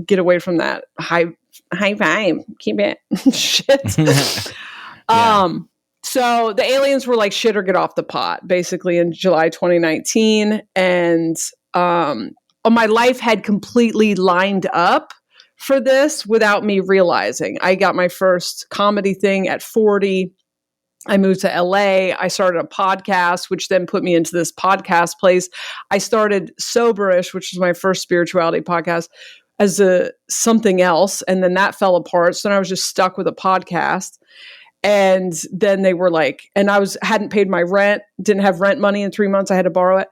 Speaker 6: get away from that high vibe, keep it shit.
Speaker 1: Yeah.
Speaker 6: So the aliens were like, shit or get off the pot, basically, in July 2019. And my life had completely lined up for this without me realizing. I got my first comedy thing at 40. I moved to LA. I started a podcast, which then put me into this podcast place. I started Soberish, which was my first spirituality podcast, as something else. And then that fell apart. So then I was just stuck with a podcast. And then they were like, and I hadn't paid my rent, didn't have rent money in 3 months. I had to borrow it.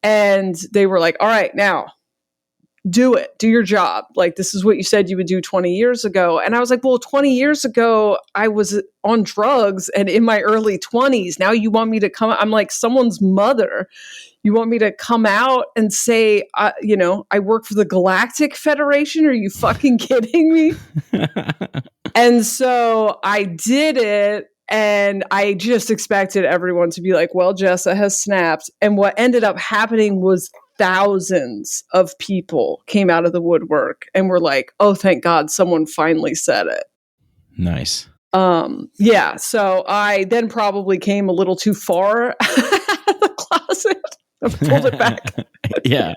Speaker 6: And they were like, all right, now do it, do your job. Like, this is what you said you would do 20 years ago. And I was like, well, 20 years ago, I was on drugs and in my early 20s. Now you want me to come, I'm like someone's mother. You want me to come out and say, I work for the Galactic Federation? Are you fucking kidding me? And so I did it. And I just expected everyone to be like, well, Jessa has snapped. And what ended up happening was thousands of people came out of the woodwork and were like, oh, thank God someone finally said it.
Speaker 1: Nice.
Speaker 6: Yeah. So I then probably came a little too far out of the closet. I pulled it back.
Speaker 1: Yeah.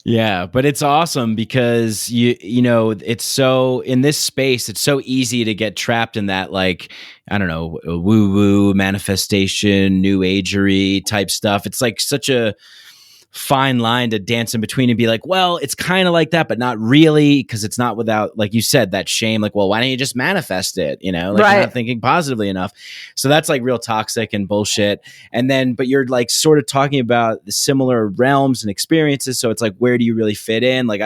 Speaker 1: Yeah, but it's awesome because you know, it's so, in this space, it's so easy to get trapped in that, like, I don't know, woo-woo manifestation, new agery type stuff. It's like such a fine line to dance in between and be like, well, it's kind of like that, but not really, because it's not without, like you said, that shame, like, well, why don't you just manifest it? You know, like, you're not thinking positively enough. So that's like real toxic and bullshit. And then, but you're like sort of talking about the similar realms and experiences. So it's like, where do you really fit in? Like,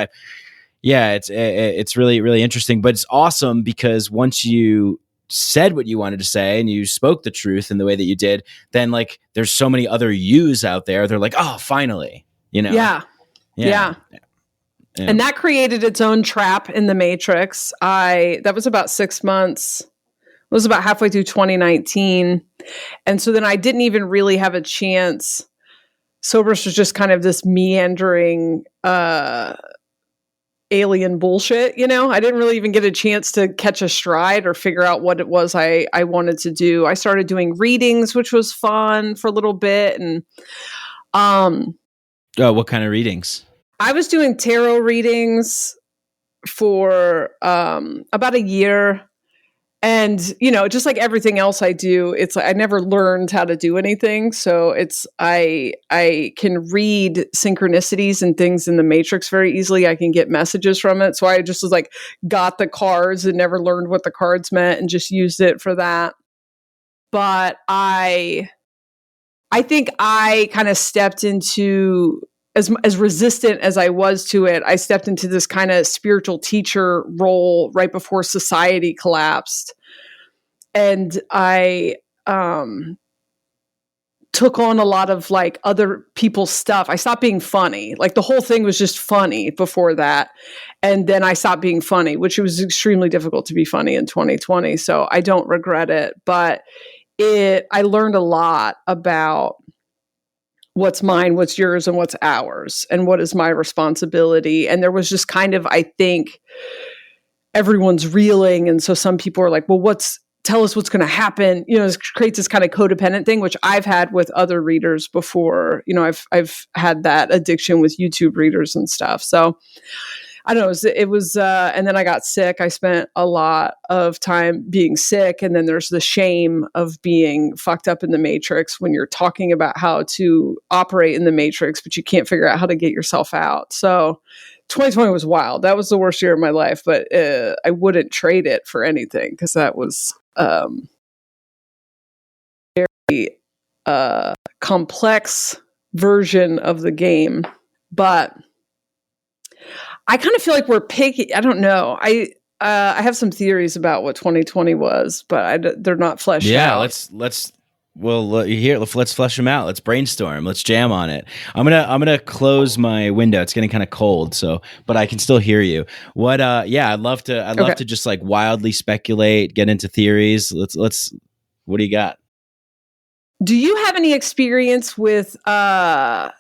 Speaker 1: it's really, really interesting, but it's awesome because once you said what you wanted to say and you spoke the truth in the way that you did, then like there's so many other yous out there. They're like, oh, finally, you know? Yeah.
Speaker 6: And that created its own trap in the Matrix. That was about 6 months. It was about halfway through 2019. And so then I didn't even really have a chance. Soberish was just kind of this meandering, alien bullshit, you know? I didn't really even get a chance to catch a stride or figure out what it was I wanted to do. I started doing readings, which was fun for a little bit. And
Speaker 1: what kind of readings?
Speaker 6: I was doing tarot readings for about a year. And, you know, just like everything else I do, it's like I never learned how to do anything. So it's I can read synchronicities and things in the matrix very easily. I can get messages from it. So I just was like got the cards and never learned what the cards meant and just used it for that. But I think I kind of stepped into as resistant as I was to it, I stepped into this kind of spiritual teacher role right before society collapsed. And I took on a lot of like other people's stuff. I stopped being funny. Like the whole thing was just funny before that. And then I stopped being funny, which it was extremely difficult to be funny in 2020. So I don't regret it. But I learned a lot about what's mine, what's yours, and what's ours, and what is my responsibility. And there was just kind of, I think, everyone's reeling. And so some people are like, well, tell us what's going to happen. You know, it creates this kind of codependent thing, which I've had with other readers before. You know, I've had that addiction with YouTube readers and stuff. So I don't know. It was and then I got sick. I spent a lot of time being sick. And then there's the shame of being fucked up in the matrix when you're talking about how to operate in the matrix, but you can't figure out how to get yourself out. So 2020 was wild. That was the worst year of my life, but I wouldn't trade it for anything because that was very complex version of the game. But I kind of feel like we're picking. I don't know. I have some theories about what 2020 was, but they're not fleshed out.
Speaker 1: Yeah, let's flesh them out. Let's brainstorm. Let's jam on it. I'm gonna close my window. It's getting kind of cold, but I can still hear you. What? Yeah, I'd love to just like wildly speculate, get into theories. Let's. What do you got?
Speaker 6: Do you have any experience with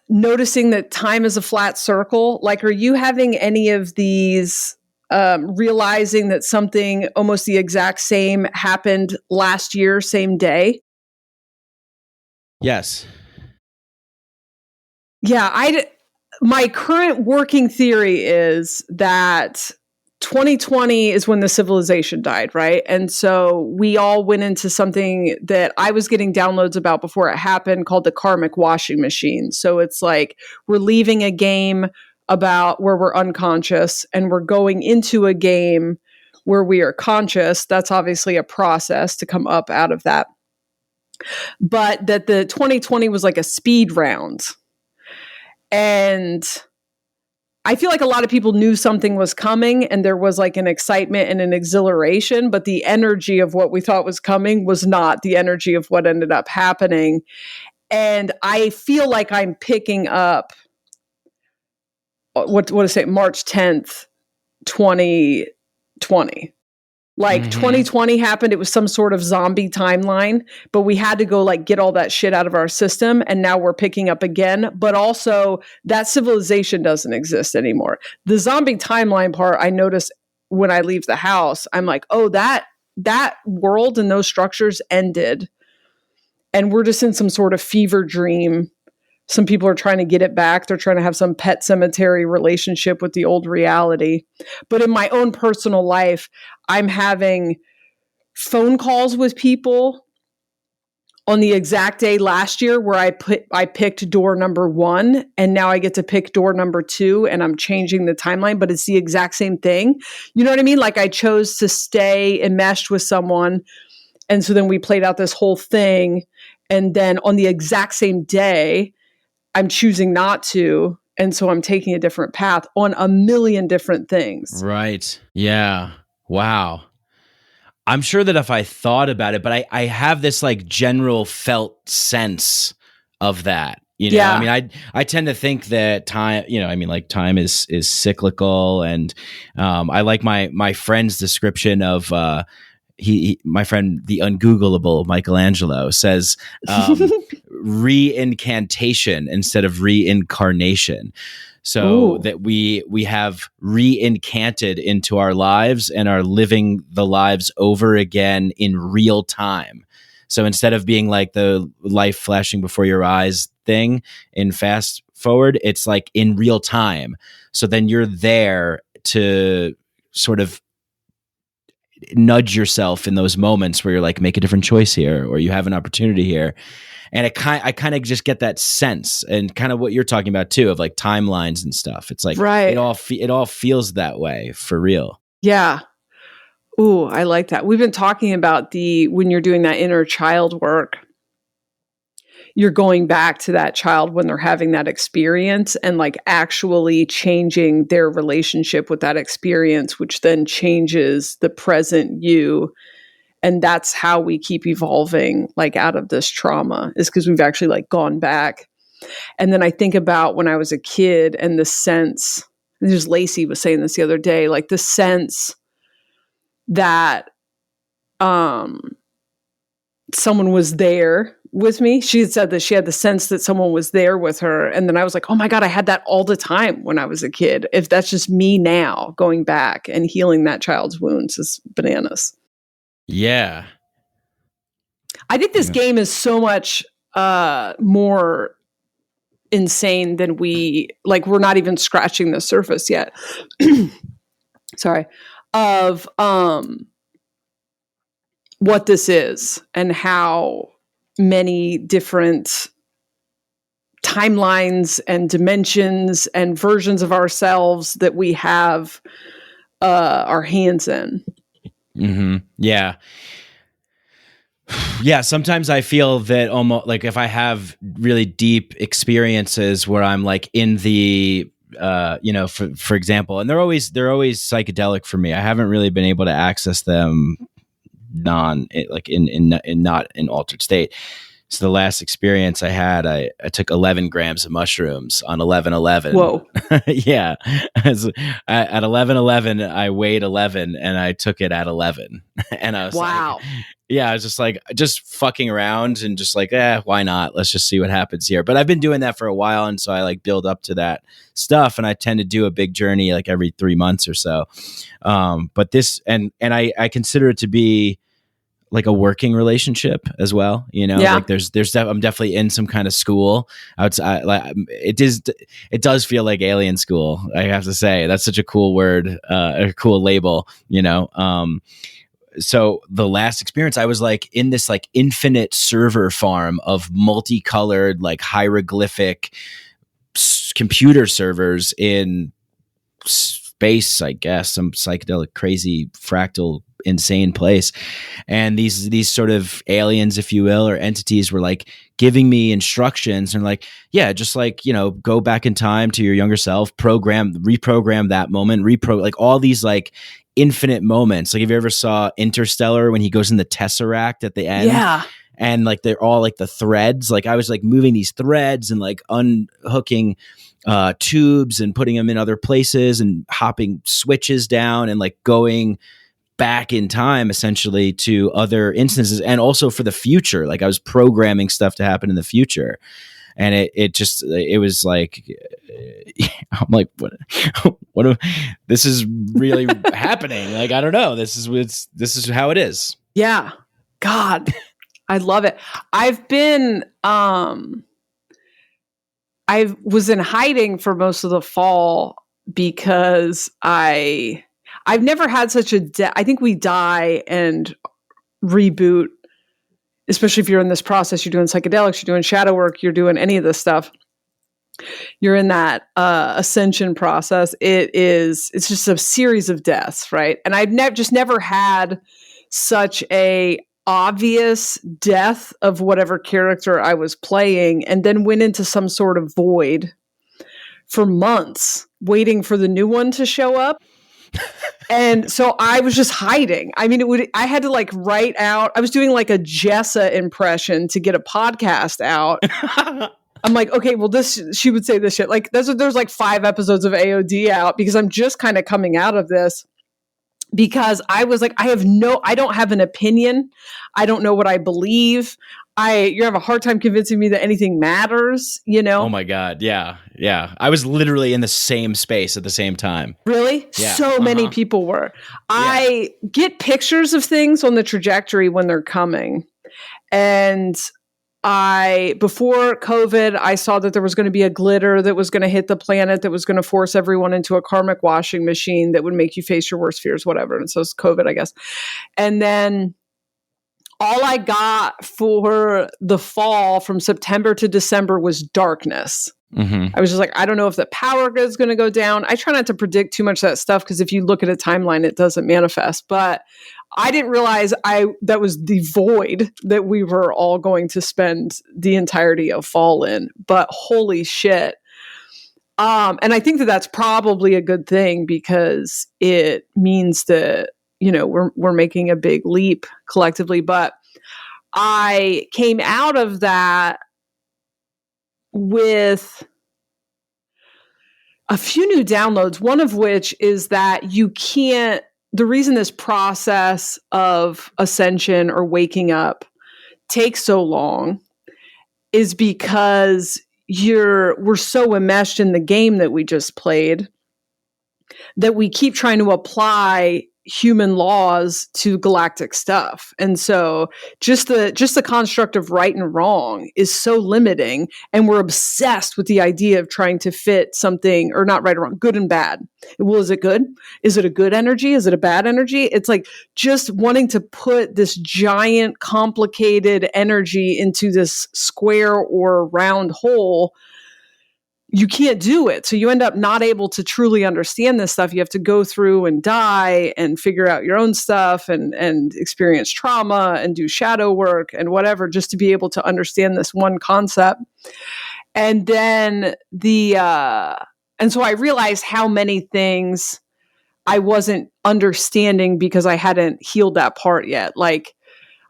Speaker 6: noticing that time is a flat circle? Like, are you having any of these realizing that something almost the exact same happened last year, same day?
Speaker 1: Yes.
Speaker 6: Yeah, my current working theory is that 2020 is when the civilization died, right? And so we all went into something that I was getting downloads about before it happened called the karmic washing machine. So it's like we're leaving a game about where we're unconscious and we're going into a game where we are conscious. That's obviously a process to come up out of that. But that the 2020 was like a speed round. And I feel like a lot of people knew something was coming and there was like an excitement and an exhilaration, but the energy of what we thought was coming was not the energy of what ended up happening. And I feel like I'm picking up what is it, March 10th, 2020. Like 2020 happened, it was some sort of zombie timeline, but we had to go like get all that shit out of our system. And now we're picking up again. But also that civilization doesn't exist anymore. The zombie timeline part, I notice when I leave the house, I'm like, oh, that world and those structures ended. And we're just in some sort of fever dream. Some people are trying to get it back. They're trying to have some pet cemetery relationship with the old reality. But in my own personal life, I'm having phone calls with people on the exact day last year where I picked door number 1 and now I get to pick door number 2 and I'm changing the timeline, but it's the exact same thing. You know what I mean? Like I chose to stay enmeshed with someone. And so then we played out this whole thing. And then on the exact same day, I'm choosing not to. And so I'm taking a different path on a million different things.
Speaker 1: Right. Yeah. Wow. I'm sure that if I thought about it, but I have this like general felt sense of that. You know,
Speaker 6: Yeah.
Speaker 1: I mean, I tend to think that time, you know, I mean, like time is cyclical, and I like my friend's description of my friend, the ungoogleable Mikeadelic, says reincantation instead of reincarnation. So that we have reincanted into our lives and are living the lives over again in real time. So instead of being like the life flashing before your eyes thing in fast forward, it's like in real time. So then you're there to sort of nudge yourself in those moments where you're like, make a different choice here, or you have an opportunity here. And I kind of just get that sense, and kind of what you're talking about too, of like timelines and stuff. It's like,
Speaker 6: Right.
Speaker 1: it all feels that way for real.
Speaker 6: Yeah. Ooh, I like that. We've been talking about when you're doing that inner child work, you're going back to that child when they're having that experience and like actually changing their relationship with that experience, which then changes the present you. And that's how we keep evolving like out of this trauma, is because we've actually like gone back. And then I think about when I was a kid and the sense, just Lacey was saying this the other day, like the sense that someone was there with me. She had said that she had the sense that someone was there with her. And then I was like, oh my God, I had that all the time when I was a kid. If that's just me now going back and healing that child's wounds is bananas.
Speaker 1: Yeah.
Speaker 6: I think this game is so much more insane than we're not even scratching the surface yet. Sorry. Of what this is and how many different timelines and dimensions and versions of ourselves that we have our hands in.
Speaker 1: Mm-hmm. Yeah. Yeah. Sometimes I feel that almost like if I have really deep experiences where I'm like in the, for example, and they're always psychedelic for me. I haven't really been able to access them not in altered state. So the last experience I had, I took 11 grams of mushrooms on 11/11.
Speaker 6: Whoa.
Speaker 1: Yeah. At 11/11, I weighed 11 and I took it at 11. And I was
Speaker 6: wow.
Speaker 1: I was just fucking around and just like, why not? Let's just see what happens here. But I've been doing that for a while. And so I like build up to that stuff. And I tend to do a big journey like every 3 months or so. But this, and I consider it to be like a working relationship as well, like I'm definitely in some kind of school outside. It does feel like alien school. I have to say that's such a cool word, a cool label, so the last experience I was like in this like infinite server farm of multicolored, like hieroglyphic computer servers in space, I guess, some psychedelic, crazy, fractal, insane place. And these sort of aliens, if you will, or entities were like giving me instructions and like, yeah, just like, go back in time to your younger self, reprogram that moment, like all these like infinite moments. Like if you ever saw Interstellar when he goes in the Tesseract at the end.
Speaker 6: Yeah.
Speaker 1: And like they're all like the threads. Like I was like moving these threads and like unhooking tubes and putting them in other places and hopping switches down and like going back in time essentially to other instances, and also for the future. Like I was programming stuff to happen in the future. And it was like, I'm like, what, this is really happening. Like, I don't know. This is how it is.
Speaker 6: Yeah. God, I love it. I've been, I was in hiding for most of the fall because I've never had such I think we die and reboot, especially if you're in this process, you're doing psychedelics, you're doing shadow work, you're doing any of this stuff. You're in that ascension process. It's just a series of deaths, right? And I've just never had such a obvious death of whatever character I was playing, and then went into some sort of void for months waiting for the new one to show up. And so I was just hiding. I mean, I had to like write out, I was doing like a Jessa impression to get a podcast out. I'm like, okay, well she would say this shit. Like there's like 5 episodes of AOD out because I'm just kind of coming out of this. Because I was like, I don't have an opinion. I don't know what I believe. You have a hard time convincing me that anything matters,
Speaker 1: Oh my God. Yeah. Yeah. I was literally in the same space at the same time.
Speaker 6: Really?
Speaker 1: Yeah.
Speaker 6: So many people were. I get pictures of things on the trajectory when they're coming. And before COVID, I saw that there was going to be a glitter that was going to hit the planet that was going to force everyone into a karmic washing machine that would make you face your worst fears, whatever. And so it's COVID, I guess. And then all I got for the fall from September to December was darkness. I was just like, I don't know if the power grid is going to go down. I try not to predict too much of that stuff because if you look at a timeline, it doesn't manifest. But I didn't realize that was the void that we were all going to spend the entirety of fall in. But holy shit. And I think that that's probably a good thing because it means that, you know, we're making a big leap collectively. But I came out of that with a few new downloads, one of which is that the reason this process of ascension or waking up takes so long is because we're so enmeshed in the game that we just played that we keep trying to apply human laws to galactic stuff. And so just the construct of right and wrong is so limiting, and we're obsessed with the idea of trying to fit something, or not right or wrong, good and bad. Well, is it good? Is it a good energy? Is it a bad energy? It's like just wanting to put this giant complicated energy into this square or round hole. You can't do it. So you end up not able to truly understand this stuff. You have to go through and die and figure out your own stuff and experience trauma and do shadow work and whatever, just to be able to understand this one concept. And then and so I realized how many things I wasn't understanding because I hadn't healed that part yet. Like,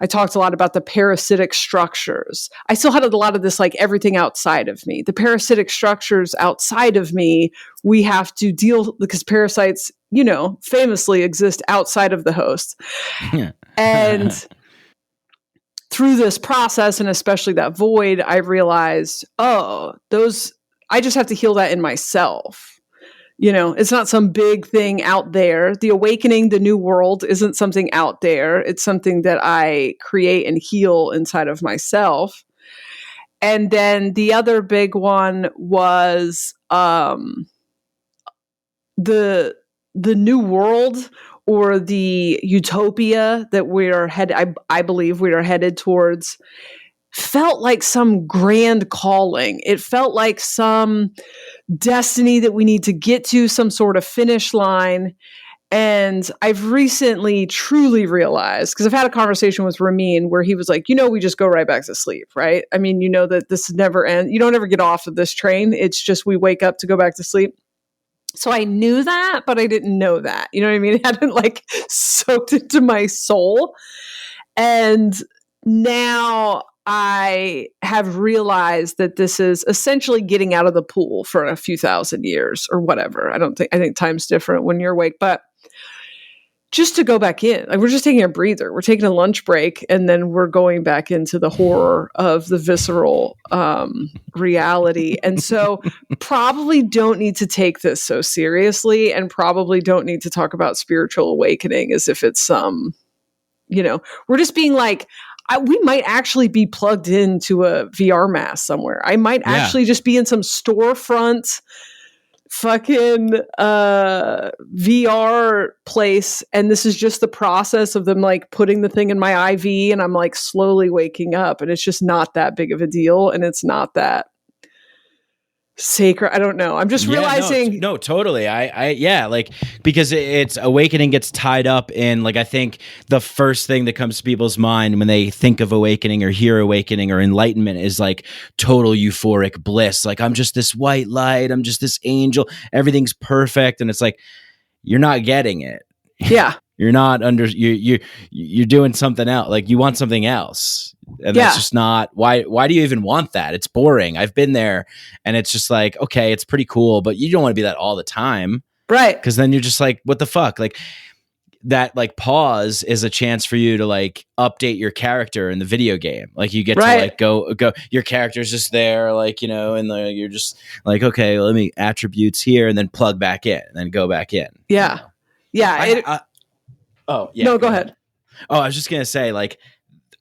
Speaker 6: I talked a lot about the parasitic structures. I still had a lot of this, like everything outside of me. The parasitic structures outside of me, we have to deal, because parasites, you know, famously exist outside of the host. And through this process, and especially that void, I realized, I just have to heal that in myself. You know, it's not some big thing out there. The awakening, the new world isn't something out there. It's something that I create and heal inside of myself. And then the other big one was the new world, or the utopia that we're I believe we are headed towards, felt like some grand calling. It felt like some destiny that we need to get to, some sort of finish line. And I've recently truly realized, because I've had a conversation with Ramin where he was like, you know, we just go right back to sleep, right? I mean, you know that this never ends. You don't ever get off of this train. It's just we wake up to go back to sleep. So I knew that, but I didn't know that. You know what I mean? It hadn't like soaked into my soul. And now I have realized that this is essentially getting out of the pool for a few thousand years or whatever. I think time's different when you're awake, but just to go back in, like, we're just taking a breather. We're taking a lunch break, and then we're going back into the horror of the visceral reality. And so probably don't need to take this so seriously, and probably don't need to talk about spiritual awakening as if it's we're just being like, we might actually be plugged into a VR mask somewhere. I might actually just be in some storefront fucking VR place, and this is just the process of them like putting the thing in my IV, and I'm like slowly waking up, and it's just not that big of a deal, and it's not that sacred. I don't know. I'm just realizing.
Speaker 1: No, totally. Like, because it's awakening gets tied up in, like, I think the first thing that comes to people's mind when they think of awakening or hear awakening or enlightenment is like total euphoric bliss. Like, I'm just this white light. I'm just this angel. Everything's perfect. And it's like, you're not getting it.
Speaker 6: Yeah.
Speaker 1: You're not you're doing something else. Like, you want something else. And that's just not why do you even want that? It's boring. I've been there, and it's just like, okay, it's pretty cool, but you don't want to be that all the time.
Speaker 6: Right.
Speaker 1: Because then you're just like, what the fuck? Like, that like pause is a chance for you to like update your character in the video game. Like, you get to like go, your character's just there, like, you know, and you're just like, okay, let me attributes here, and then plug back in and then go back in.
Speaker 6: Yeah.
Speaker 1: You know?
Speaker 6: Yeah.
Speaker 1: No,
Speaker 6: go ahead.
Speaker 1: Oh, I was just going to say, like,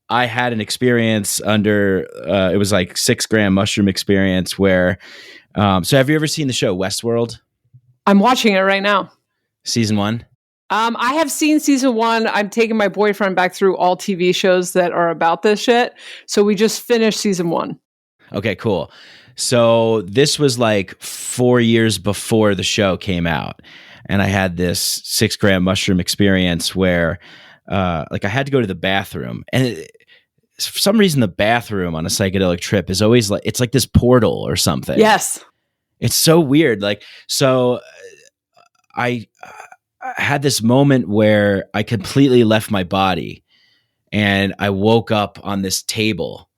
Speaker 1: I had an experience under it was like 6-gram mushroom experience where so have you ever seen the show Westworld?
Speaker 6: I'm watching it right now.
Speaker 1: Season 1?
Speaker 6: I have seen season 1. I'm taking my boyfriend back through all TV shows that are about this shit. So we just finished season 1.
Speaker 1: Okay, cool. So this was like 4 years before the show came out. And I had this 6-gram mushroom experience where like I had to go to the bathroom. And for some reason, the bathroom on a psychedelic trip is always like, it's like this portal or something.
Speaker 6: Yes.
Speaker 1: It's so weird. Like, so I had this moment where I completely left my body and I woke up on this table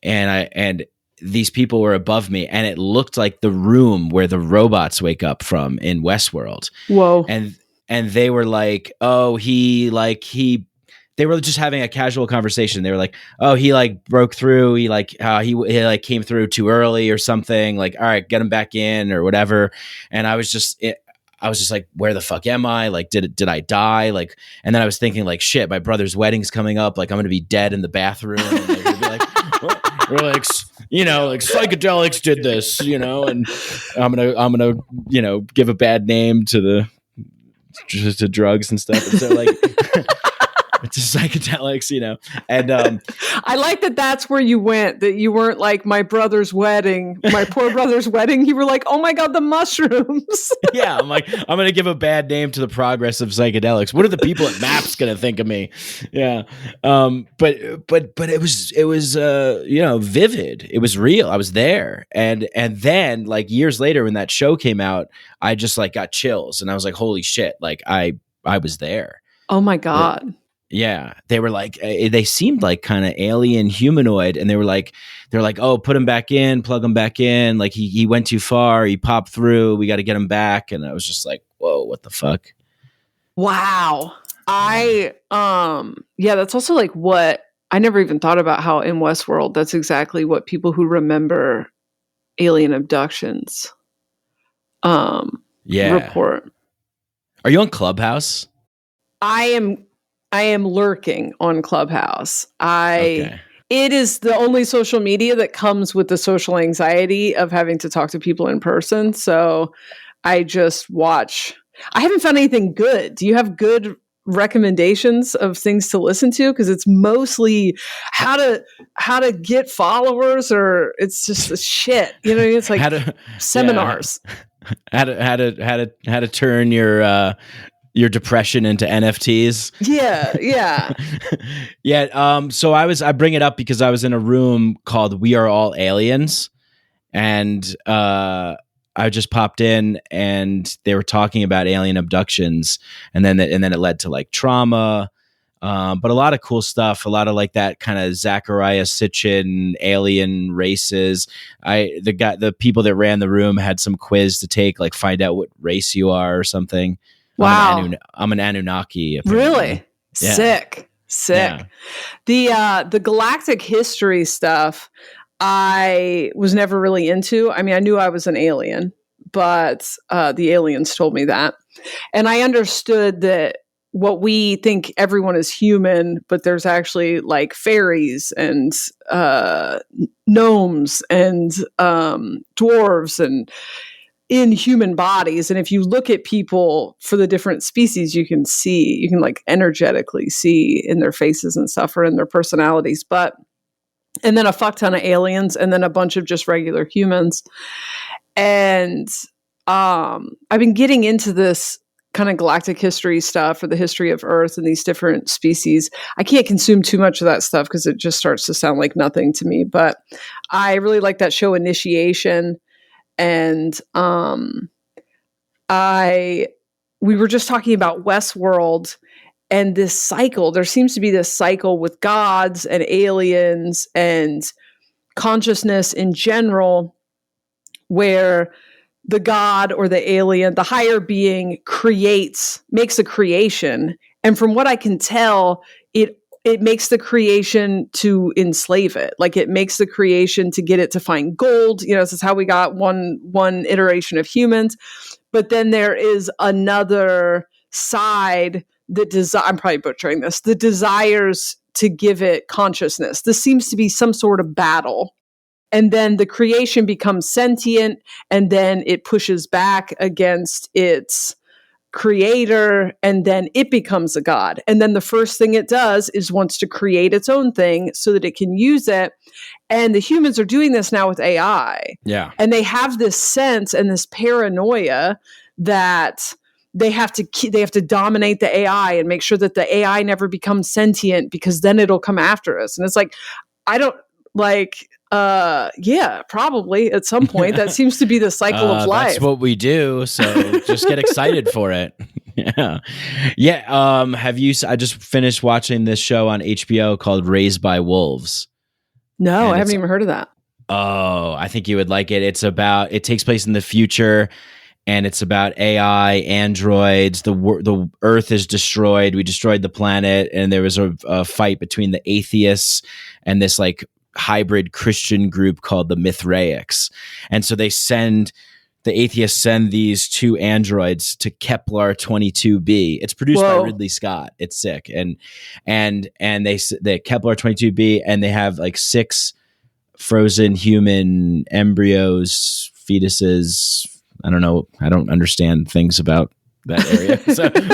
Speaker 1: and these people were above me and it looked like the room where the robots wake up from in Westworld.
Speaker 6: Whoa.
Speaker 1: And they were like, oh, they were just having a casual conversation. They were like, oh, he like broke through. He like, he like came through too early or something. Like, all right, get him back in or whatever. And I was just like, where the fuck am I? Like, did I die? Like, and then I was thinking like, shit, my brother's wedding's coming up. Like, I'm going to be dead in the bathroom. And they're gonna be like, we're like, you know, like psychedelics did this, you know, and I'm going to, you know, give a bad name to drugs and stuff. And so like, it's psychedelics, you know, and
Speaker 6: I like that that's where you went, that you weren't like my brother's wedding, my poor brother's wedding. You were like, oh my God, the mushrooms.
Speaker 1: Yeah, I'm like, I'm going to give a bad name to the progress of psychedelics. What are the people at MAPS going to think of me? Yeah. But it was, you know, vivid. It was real. I was there. And then like years later when that show came out, I just like got chills and I was like, holy shit. Like I was there.
Speaker 6: Oh my God.
Speaker 1: Yeah, they were like, they seemed like kind of alien humanoid, and they're like, oh, put him back in, plug him back in. Like he went too far, he popped through. We got to get him back. And I was just like, whoa, what the fuck?
Speaker 6: Wow. Yeah, that's also like what I never even thought about how in Westworld, that's exactly what people who remember alien abductions report.
Speaker 1: Are you on Clubhouse?
Speaker 6: I am lurking on Clubhouse.
Speaker 1: Okay.
Speaker 6: It is the only social media that comes with the social anxiety of having to talk to people in person. So I just watch. I haven't found anything good. Do you have good recommendations of things to listen to? Because it's mostly how to get followers, or it's just the shit. You know, it's like seminars.
Speaker 1: How to turn your depression into NFTs.
Speaker 6: Yeah.
Speaker 1: Yeah. So I bring it up because I was in a room called We Are All Aliens, and I just popped in and they were talking about alien abductions, and then it led to like trauma, but a lot of cool stuff, a lot of like that kind of Zachariah Sitchin alien races. The people that ran the room had some quiz to take, like find out what race you are or something.
Speaker 6: Wow.
Speaker 1: I'm an Anunnaki. Apparently.
Speaker 6: Really? Yeah. Sick. Yeah. The galactic history stuff, I was never really into. I mean, I knew I was an alien, but the aliens told me that. And I understood that what we think everyone is human, but there's actually like fairies and gnomes and dwarves and in human bodies. And if you look at people for the different species, you can like energetically see in their faces and stuff, or in their personalities. And then a fuck ton of aliens, and then a bunch of just regular humans. And I've been getting into this kind of galactic history stuff, or the history of Earth and these different species. I can't consume too much of that stuff because it just starts to sound like nothing to me. But I really like that show Initiation. And we were just talking about Westworld and this cycle. There seems to be this cycle with gods and aliens and consciousness in general, where the god or the alien, the higher being, makes a creation. And from what I can tell, it makes the creation to enslave it. Like it makes the creation to get it to find gold. You know, this is how we got one iteration of humans. But then there is another side that I'm probably butchering this, that desires to give it consciousness. This seems to be some sort of battle. And then the creation becomes sentient, and then it pushes back against its creator, and then it becomes a god. And then the first thing it does is wants to create its own thing so that it can use it. And the humans are doing this now with AI.
Speaker 1: Yeah.
Speaker 6: And they have this sense and this paranoia that they have to dominate the AI and make sure that the AI never becomes sentient, because then it'll come after us. And it's like, I don't like, yeah, probably at some point. That seems to be the cycle of life.
Speaker 1: That's what we do. So just get excited for it. Yeah. Yeah. I just finished watching this show on HBO called Raised by Wolves.
Speaker 6: No,
Speaker 1: And
Speaker 6: I haven't even heard of that.
Speaker 1: Oh, I think you would like it. It takes place in the future, and it's about AI, androids. The Earth is destroyed. We destroyed the planet, and there was a fight between the atheists and this like hybrid Christian group called the Mithraics. And so the atheists send these two androids to Kepler 22b. It's produced by Ridley Scott. It's sick. And they Kepler 22b, and they have like 6 frozen human embryos, fetuses. I don't know. I don't understand things about that area.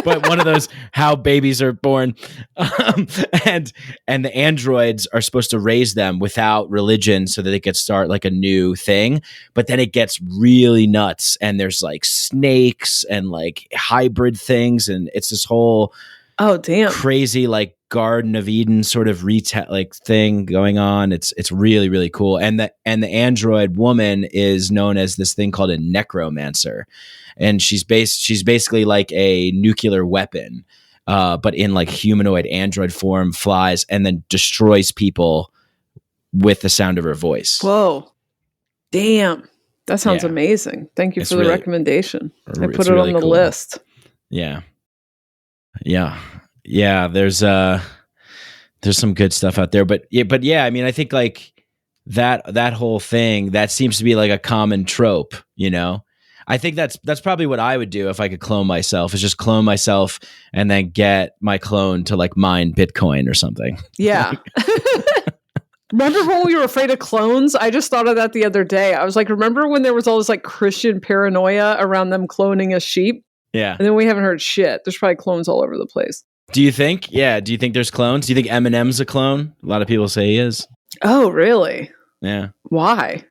Speaker 1: But one of those, how babies are born. And the androids are supposed to raise them without religion so that they could start like a new thing. But then it gets really nuts, and there's like snakes and like hybrid things. And it's this whole crazy like Garden of Eden sort of thing going on. It's really, really cool. And the android woman is known as this thing called a necromancer. And she's basically like a nuclear weapon, but in like humanoid android form, flies and then destroys people with the sound of her voice.
Speaker 6: Whoa. Damn. That sounds amazing. Thank you for the recommendation. I put it really on the list.
Speaker 1: Yeah. Yeah. Yeah. There's some good stuff out there, but yeah, I mean, I think like that whole thing, that seems to be like a common trope, you know? I think that's probably what I would do if I could clone myself, is just clone myself and then get my clone to like mine Bitcoin or something.
Speaker 6: Yeah. Remember when we were afraid of clones? I just thought of that the other day. I was like, remember when there was all this like Christian paranoia around them cloning a sheep?
Speaker 1: Yeah.
Speaker 6: And then we haven't heard shit. There's probably clones all over the place.
Speaker 1: Do you think? Yeah. Do you think there's clones? Do you think Eminem's a clone? A lot of people say he is.
Speaker 6: Oh, really?
Speaker 1: Yeah.
Speaker 6: Why?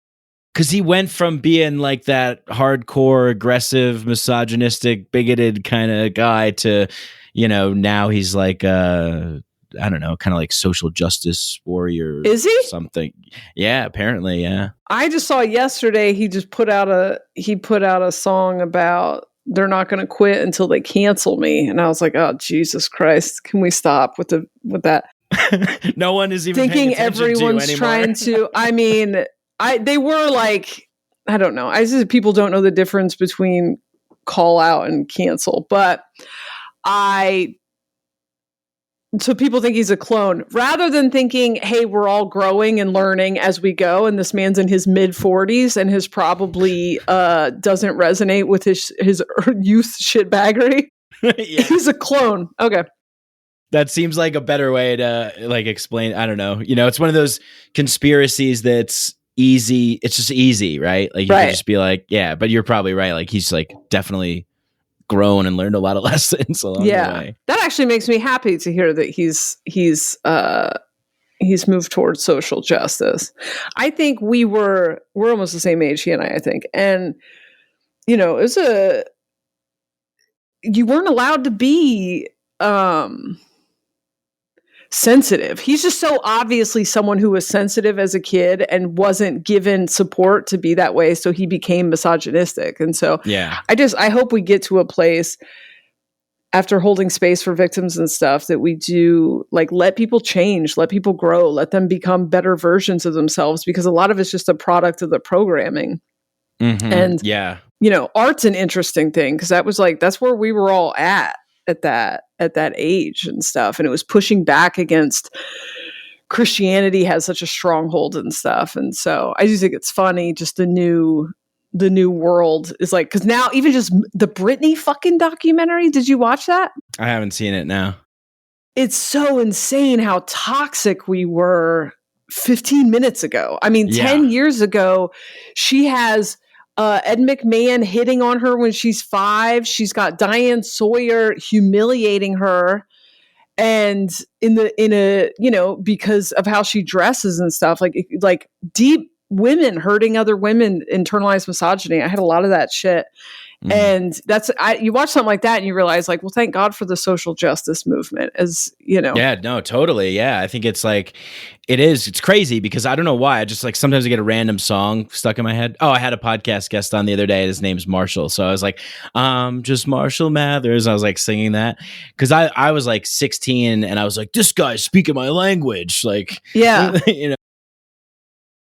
Speaker 1: Because he went from being like that hardcore, aggressive, misogynistic, bigoted kind of guy to, you know, now he's like, I don't know, kind of like social justice warrior.
Speaker 6: Is he?
Speaker 1: Something. Yeah, apparently, yeah.
Speaker 6: I just saw yesterday he just put out a song about they're not going to quit until they cancel me. And I was like, oh, Jesus Christ, can we stop with that?
Speaker 1: No one is even
Speaker 6: thinking everyone's trying to, I mean... they were like, I don't know. I just, people don't know the difference between call out and cancel, but so people think he's a clone rather than thinking, hey, we're all growing and learning as we go. And this man's in his mid 40s and his probably doesn't resonate with his youth shitbaggery. Yeah. He's a clone. Okay.
Speaker 1: That seems like a better way to like explain. I don't know. You know, it's one of those conspiracies that's easy. It's just easy, right? Like you can just be like, yeah, but you're probably right. Like he's like definitely grown and learned a lot of lessons along the way.
Speaker 6: That actually makes me happy to hear that he's moved towards social justice. I think we're almost the same age, he and I think. And you know, you weren't allowed to be sensitive. He's just so obviously someone who was sensitive as a kid and wasn't given support to be that way. So he became misogynistic. And so I hope we get to a place after holding space for victims and stuff that we do like let people change, let people grow, let them become better versions of themselves, because a lot of it's just a product of the programming. Mm-hmm. And you know, art's an interesting thing because that's where we were all at that age and stuff. And it was pushing back against Christianity has such a stronghold and stuff. And so I do think it's funny, just the new world is like, because now even just the Britney fucking documentary, did you watch that?
Speaker 1: I haven't seen it now.
Speaker 6: it's so insane how toxic we were 15 minutes ago. I mean, 10 years ago, she has Ed McMahon hitting on her when she's 5. She's got Diane Sawyer humiliating her. And in a, you know, because of how she dresses and stuff, like deep women hurting other women, internalized misogyny. I had a lot of that shit. And you watch something like that and you realize, like, well, thank God for the social justice movement, as you know.
Speaker 1: Yeah, no, totally. Yeah. I think it's like, it's crazy because I don't know why. I just like, sometimes I get a random song stuck in my head. Oh, I had a podcast guest on the other day. His name's Marshall. So I was like, just Marshall Mathers. I was like singing that because I was like 16 and I was like, this guy's speaking my language. Like,
Speaker 6: yeah,
Speaker 1: you know.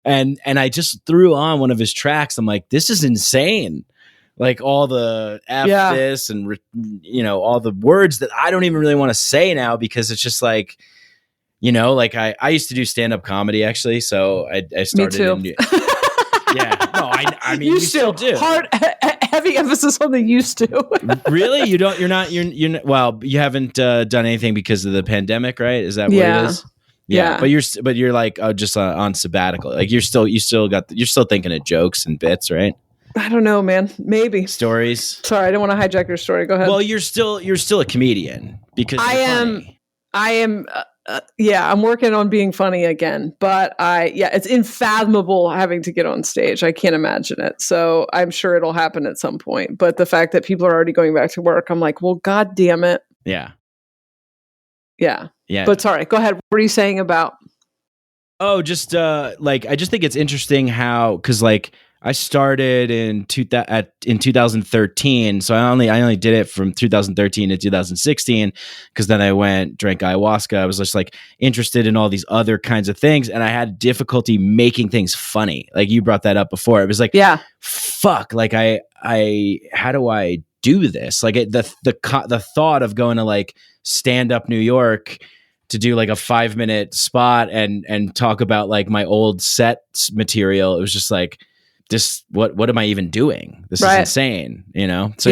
Speaker 1: And I just threw on one of his tracks. I'm like, this is insane. Like all the F this and, you know, all the words that I don't even really want to say now because it's just like, you know, like I used to do stand-up comedy actually. So I started.
Speaker 6: Me too.
Speaker 1: I mean, you still do.
Speaker 6: Heavy emphasis on the used to.
Speaker 1: Really? You're not, well, you haven't done anything because of the pandemic, right? Is that what it is? Yeah. But you're like, just on sabbatical. Like you're still thinking of jokes and bits, right?
Speaker 6: I don't know, man. Maybe
Speaker 1: stories.
Speaker 6: Sorry, I don't want to hijack your story. Go ahead.
Speaker 1: Well, you're still a comedian because
Speaker 6: I am. Yeah, I'm working on being funny again, but it's unfathomable having to get on stage. I can't imagine it. So I'm sure it'll happen at some point. But the fact that people are already going back to work, I'm like, well, God damn it.
Speaker 1: Yeah.
Speaker 6: Yeah.
Speaker 1: Yeah.
Speaker 6: But sorry, go ahead. What are you saying about?
Speaker 1: Oh, just like I just think it's interesting how, because like I started in 2013, so I only did it from 2013 to 2016 because then I drank ayahuasca. I was just like interested in all these other kinds of things, and I had difficulty making things funny. Like you brought that up before. It was like, fuck. Like I how do I do this? Like the thought of going to like stand up New York to do like a 5-minute spot and talk about like my old set material. It was just like, this, what am I even doing? This is insane, you know? So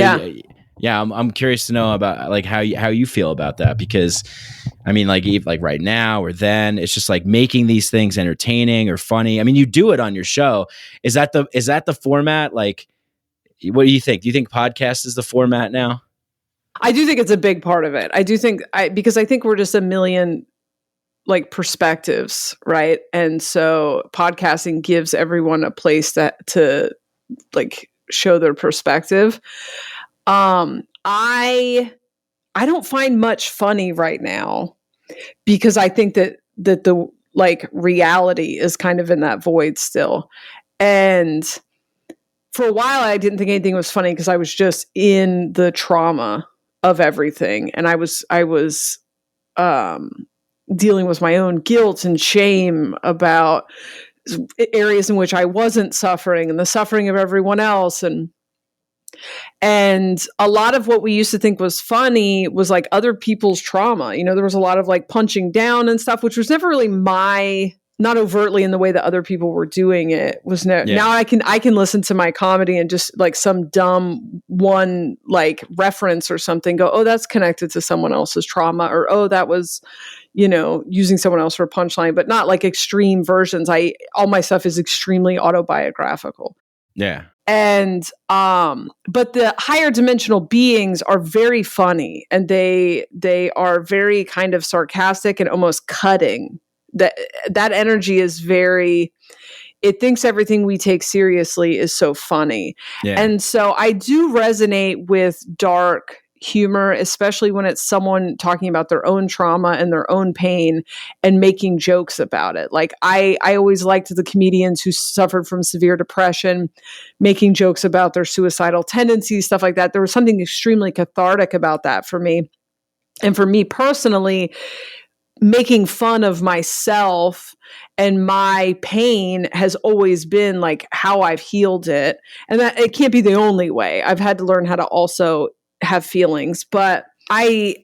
Speaker 1: yeah, I'm curious to know about like how you feel about that, because I mean, like right now or then, it's just like making these things entertaining or funny. I mean, you do it on your show. Is that the format? Like, what do you think? Do you think podcast is the format now?
Speaker 6: I do think it's a big part of it. I do think because I think we're just a million like perspectives, right? And so podcasting gives everyone a place to like show their perspective. I don't find much funny right now because I think that the like reality is kind of in that void still. And for a while I didn't think anything was funny because I was just in the trauma of everything. And I was dealing with my own guilt and shame about areas in which I wasn't suffering and the suffering of everyone else. And a lot of what we used to think was funny was like other people's trauma. You know, there was a lot of like punching down and stuff, which was never really not overtly in the way that other people were doing it. Now I can listen to my comedy and just like some dumb one like reference or something go, oh, that's connected to someone else's trauma, or oh, that was, you know, using someone else for a punchline, but not like extreme versions. All my stuff is extremely autobiographical.
Speaker 1: Yeah.
Speaker 6: And but the higher dimensional beings are very funny, and they are very kind of sarcastic and almost cutting. That energy is very, it thinks everything we take seriously is so funny. Yeah. And so I do resonate with dark humor, especially when it's someone talking about their own trauma and their own pain and making jokes about it. Like I always liked the comedians who suffered from severe depression, making jokes about their suicidal tendencies, stuff like that. There was something extremely cathartic about that for me. And for me personally, making fun of myself and my pain has always been like how I've healed it. And that it can't be the only way. I've had to learn how to also have feelings, but I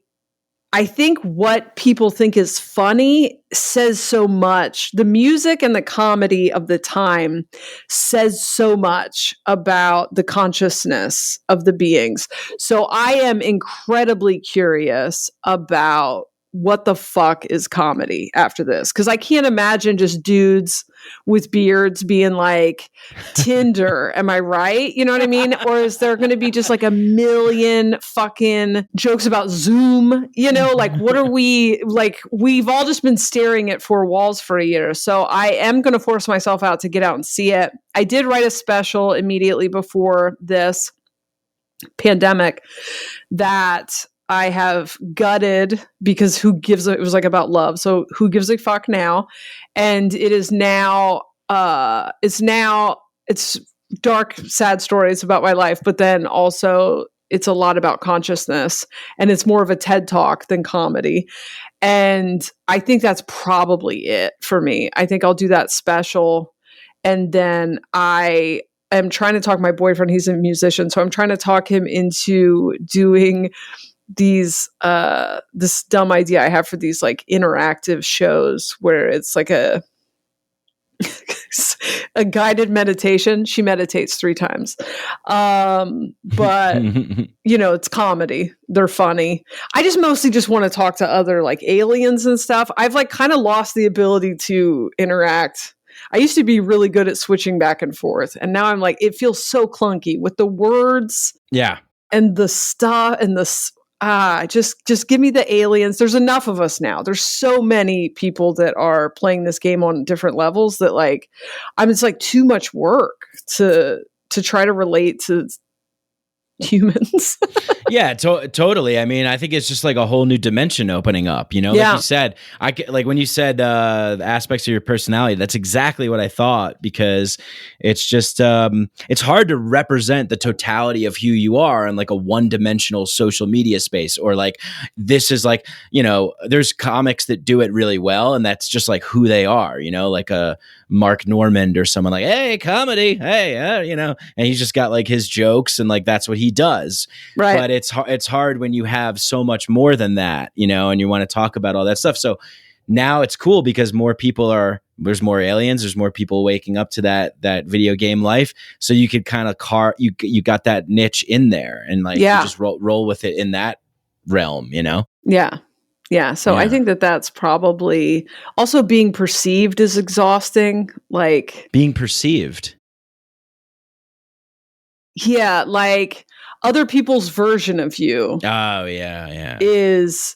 Speaker 6: think what people think is funny says so much. The music and the comedy of the time says so much about the consciousness of the beings. So I am incredibly curious about what the fuck is comedy after this? Because I can't imagine just dudes with beards being like Tinder. Am I right? You know what I mean? Or is there going to be just like a million fucking jokes about Zoom? You know, like what are we like? We've all just been staring at four walls for a year. So I am going to force myself out to get out and see it. I did write a special immediately before this pandemic that I have gutted because it was like about love. So who gives a fuck now? And it is now, it's dark, sad stories about my life, but then also it's a lot about consciousness, and it's more of a TED talk than comedy. And I think that's probably it for me. I think I'll do that special. And then I am trying to talk my boyfriend, he's a musician. So I'm trying to talk him into doing this dumb idea I have for these like interactive shows where it's like a guided meditation. She meditates 3 times. But you know, it's comedy. They're funny. I just mostly just want to talk to other like aliens and stuff. I've like kind of lost the ability to interact. I used to be really good at switching back and forth. And now I'm like, it feels so clunky with the words.
Speaker 1: Yeah.
Speaker 6: And the stuff and just give me the aliens. There's enough of us now. There's so many people that are playing this game on different levels that like, it's like too much work to try to relate to humans.
Speaker 1: Yeah, totally. I mean, I think it's just like a whole new dimension opening up, you know,
Speaker 6: Yeah.
Speaker 1: like you said, like when you said the aspects of your personality, that's exactly what I thought, because it's just, it's hard to represent the totality of who you are in like a one-dimensional social media space, or like, this is like, you know, there's comics that do it really well, and that's just like who they are, you know, like a Mark Normand or someone like, hey, comedy, hey, you know, and he's just got like his jokes and like, that's what he does.
Speaker 6: Right.
Speaker 1: But it's hard when you have so much more than that, you know, and you want to talk about all that stuff. So now it's cool because there's more aliens, there's more people waking up to that video game life. So you could kind of you got that niche in there, and like, you just roll with it in that realm, you know?
Speaker 6: Yeah. Yeah. So I think that's probably also being perceived is exhausting. Like
Speaker 1: being perceived.
Speaker 6: Yeah. Like other people's version of you.
Speaker 1: Oh yeah.
Speaker 6: Is,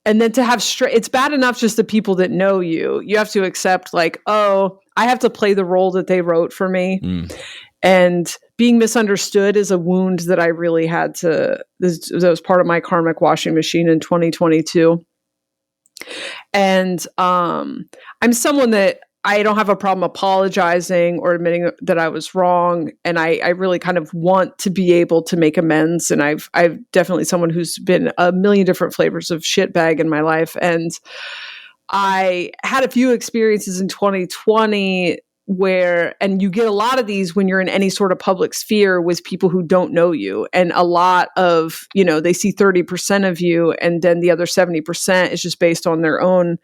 Speaker 6: and then to have it's bad enough just the people that know you. You have to accept like, oh, I have to play the role that they wrote for me. And being misunderstood is a wound that I really had that was part of my karmic washing machine in 2022. And I'm someone that I don't have a problem apologizing or admitting that I was wrong. And I really kind of want to be able to make amends. And I've definitely someone who's been a million different flavors of shitbag in my life. And I had a few experiences in 2020 and you get a lot of these when you're in any sort of public sphere with people who don't know you. And a lot of, you know, they see 30% of you, and then the other 70% is just based on their own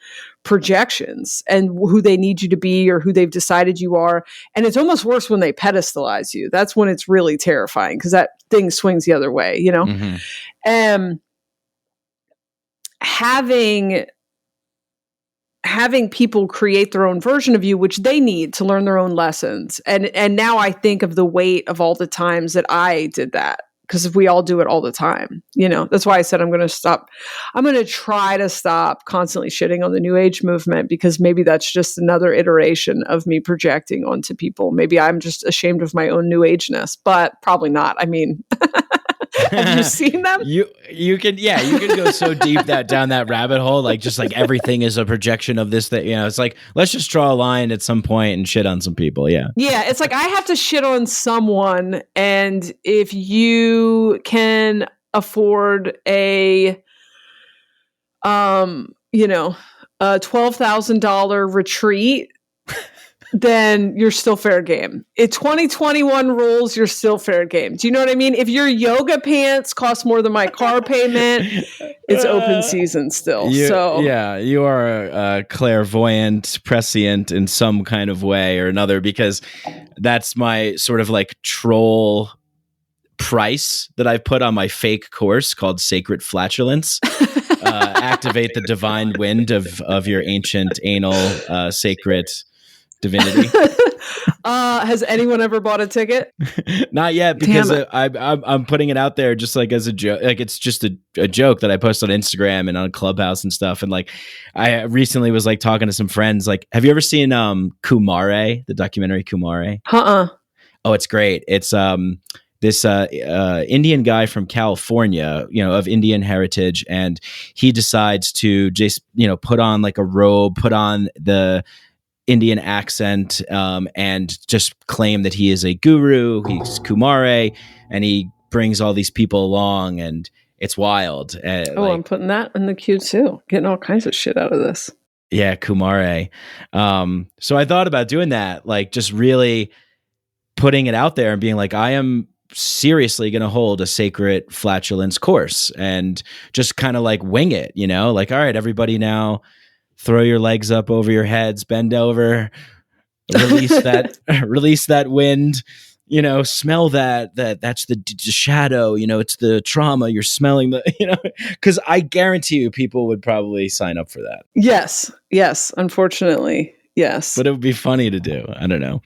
Speaker 6: projections and who they need you to be or who they've decided you are. And it's almost worse when they pedestalize you. That's when it's really terrifying, because that thing swings the other way, you know? Having people create their own version of you, which they need to learn their own lessons. And now I think of the weight of all the times that I did that, because we all do it all the time. You know, that's why I said I'm going to stop. I'm going to try to stop constantly shitting on the New Age movement, because maybe that's just another iteration of me projecting onto people. Maybe I'm just ashamed of my own New Ageness, but probably not. I mean, have you seen them?
Speaker 1: You can go so deep down that rabbit hole, like just like everything is a projection of this, that, you know, it's like, let's just draw a line at some point and shit on some people. Yeah.
Speaker 6: It's like I have to shit on someone, and if you can afford a $12,000 retreat, then you're still fair game. If 2021 rules, you're still fair game. Do you know what I mean? If your yoga pants cost more than my car payment, it's open season still.
Speaker 1: You are a clairvoyant, prescient in some kind of way or another, because that's my sort of like troll price that I've put on my fake course called Sacred Flatulence. activate the divine wind of your ancient anal sacred divinity?
Speaker 6: Has anyone ever bought a ticket?
Speaker 1: Not yet, because I'm putting it out there just like as a joke. Like it's just a joke that I post on Instagram and on Clubhouse and stuff. And like I recently was like talking to some friends. Like, have you ever seen Kumare, the documentary Kumare? Oh, it's great. It's this Indian guy from California, of Indian heritage, and he decides to just put on like a robe, put on the Indian accent, and just claim that he is a guru. He's Kumare, and he brings all these people along, and it's wild.
Speaker 6: I'm putting that in the queue too. Getting all kinds of shit out of this.
Speaker 1: Yeah, Kumare. So I thought about doing that, like just really putting it out there and being like, I am seriously going to hold a Sacred Flatulence course and just kind of like wing it, like, all right, everybody now throw your legs up over your heads, bend over, release that wind, smell that's the shadow, it's the trauma you're smelling, because I guarantee you people would probably sign up for that.
Speaker 6: Yes, unfortunately, yes.
Speaker 1: But it would be funny to do. I don't know.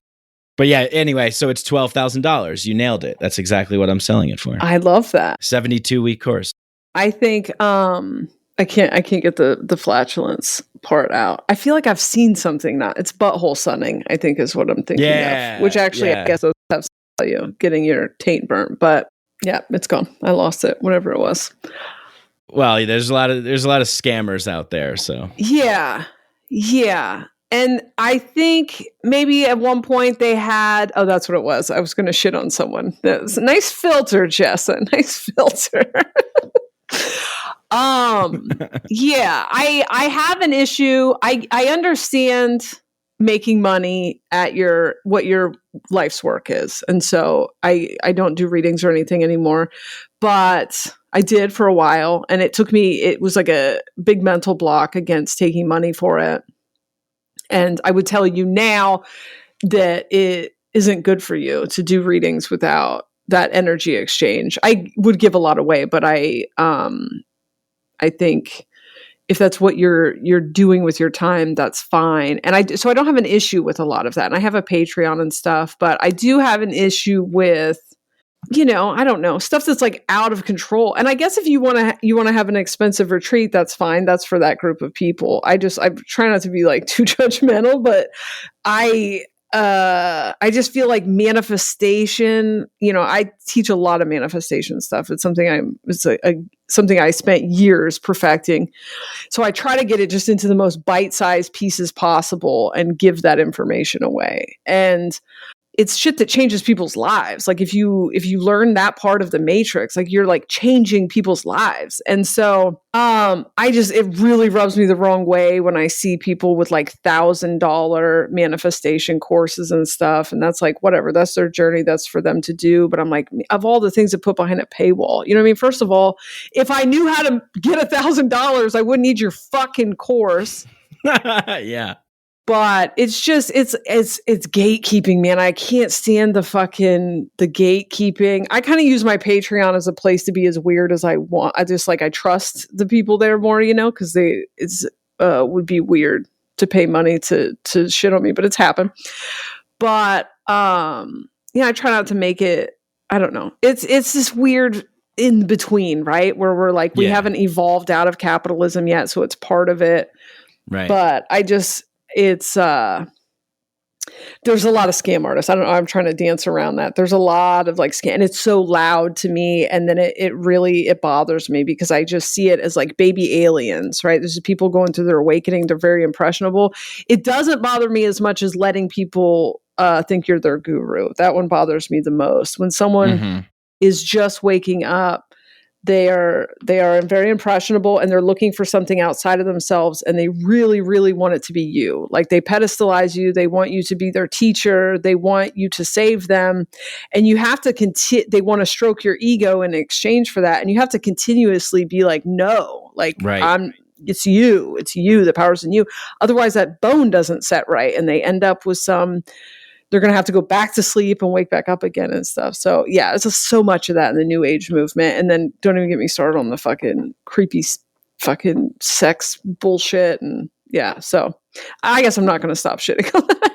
Speaker 1: But yeah, anyway, so it's $12,000. You nailed it. That's exactly what I'm selling it for.
Speaker 6: I love that.
Speaker 1: 72-week course.
Speaker 6: I think I can't get the flatulence part out. I feel like I've seen something it's butthole sunning, I think is what I'm thinking of. Which actually I guess those have value, getting your taint burnt. But yeah, it's gone. I lost it, whatever it was.
Speaker 1: Well, there's a lot of scammers out there, so.
Speaker 6: Yeah. And I think maybe at one point they had, that's what it was. I was going to shit on someone. That was a nice filter, Jessa. Nice filter. Yeah, I have an issue. I understand making money at what your life's work is. And so I don't do readings or anything anymore, but I did for a while. And it was like a big mental block against taking money for it. And I would tell you now that it isn't good for you to do readings without that energy exchange. I would give a lot away, but I think if that's what you're doing with your time, that's fine. And I don't have an issue with a lot of that. And I have a Patreon and stuff, but I do have an issue with, I don't know, stuff that's like out of control. And I guess if you want to have an expensive retreat, that's fine. That's for that group of people. I try not to be like too judgmental, but I just feel like manifestation, I teach a lot of manifestation stuff. It's something something I spent years perfecting. So I try to get it just into the most bite-sized pieces possible and give that information away. And it's shit that changes people's lives. Like if you learn that part of the matrix, like you're like changing people's lives. And so it really rubs me the wrong way when I see people with like $1,000 manifestation courses and stuff. And that's like, whatever, that's their journey. That's for them to do. But I'm like, of all the things to put behind a paywall, you know what I mean? First of all, if I knew how to get $1,000, I wouldn't need your fucking course.
Speaker 1: Yeah.
Speaker 6: But it's just, it's gatekeeping, man. I can't stand the gatekeeping. I kind of use my Patreon as a place to be as weird as I want. I trust the people there more, because would be weird to pay money to shit on me, but it's happened. But, I try not to make it, I don't know. It's this weird in between, right? Where we're like, we haven't evolved out of capitalism yet. So it's part of it.
Speaker 1: Right.
Speaker 6: But there's a lot of scam artists. I don't know. I'm trying to dance around that. There's a lot of like scam, and it's so loud to me. And then it really bothers me because I just see it as like baby aliens, right? There's people going through their awakening. They're very impressionable. It doesn't bother me as much as letting people think you're their guru. That one bothers me the most. When someone is just waking up, they are very impressionable and they're looking for something outside of themselves, and they really, really want it to be you. Like they pedestalize you. They want you to be their teacher. They want you to save them. And you have to they want to stroke your ego in exchange for that. And you have to continuously be like, no, like it's you, the power's in you. Otherwise that bone doesn't set right. And they end up with they're going to have to go back to sleep and wake back up again and stuff. So yeah, it's just so much of that in the new age movement. And then don't even get me started on the fucking creepy fucking sex bullshit. And yeah, so I guess I'm not going to stop shitting on that.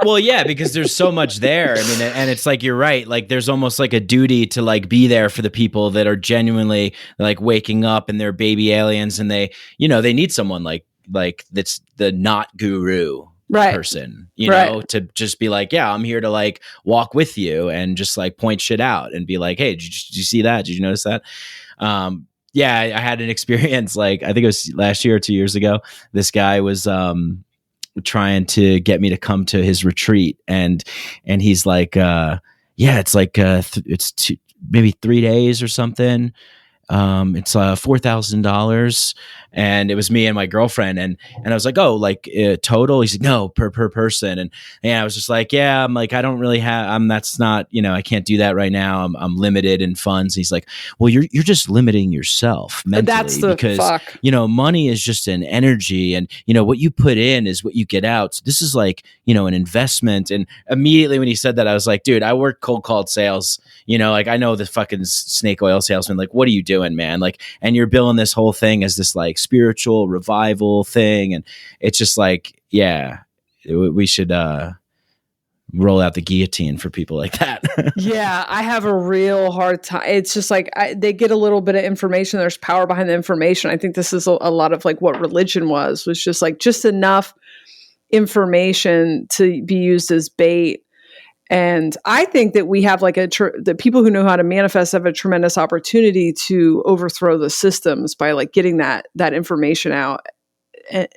Speaker 1: Well, yeah, because there's so much there. I mean, and it's like, you're right. Like, there's almost like a duty to like be there for the people that are genuinely like waking up and they're baby aliens, and they, you know, they need someone like that's the not guru person, you know, to just be like, yeah, I'm here to like walk with you and just like point shit out and be like, hey, did you see that? Did you notice that? Yeah, I had an experience, like, I think it was last year or 2 years ago. This guy was, trying to get me to come to his retreat, and he's like, yeah, it's like maybe 3 days or something. It's $4,000, and it was me and my girlfriend, and I was like, oh, like total? He's like, no, per person. And I was just like, yeah, I'm like, I don't really have, that's not, you know, I can't do that right now. I'm limited in funds. He's like, well, you're just limiting yourself mentally, because you know, money is just an energy, and you know, what you put in is what you get out. So this is like, you know, an investment. And immediately when he said that, I was like, dude, I work cold called sales, you know, like I know the fucking snake oil salesman. Like, what are you doing, man? Like, and you're billing this whole thing as this like spiritual revival thing, and it's just like, yeah, we should roll out the guillotine for people like that.
Speaker 6: Yeah, I have a real hard time. It's just like they get a little bit of information. There's power behind the information. I think this is a lot of like what religion was just like just enough information to be used as bait. And I think that we have like the people who know how to manifest have a tremendous opportunity to overthrow the systems by like getting that information out,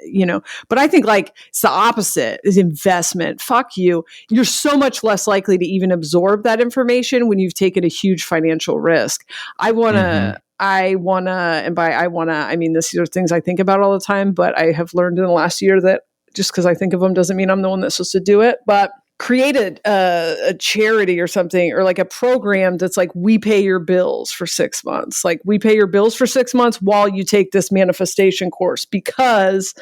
Speaker 6: you know. But I think like it's the opposite, is investment. Fuck you. You're so much less likely to even absorb that information when you've taken a huge financial risk. I want to, and by I want to, I mean, these are things I think about all the time, but I have learned in the last year that just because I think of them doesn't mean I'm the one that's supposed to do it. But created a charity or something, or like a program that's like, we pay your bills for 6 months. Like, we pay your bills for 6 months while you take this manifestation course, because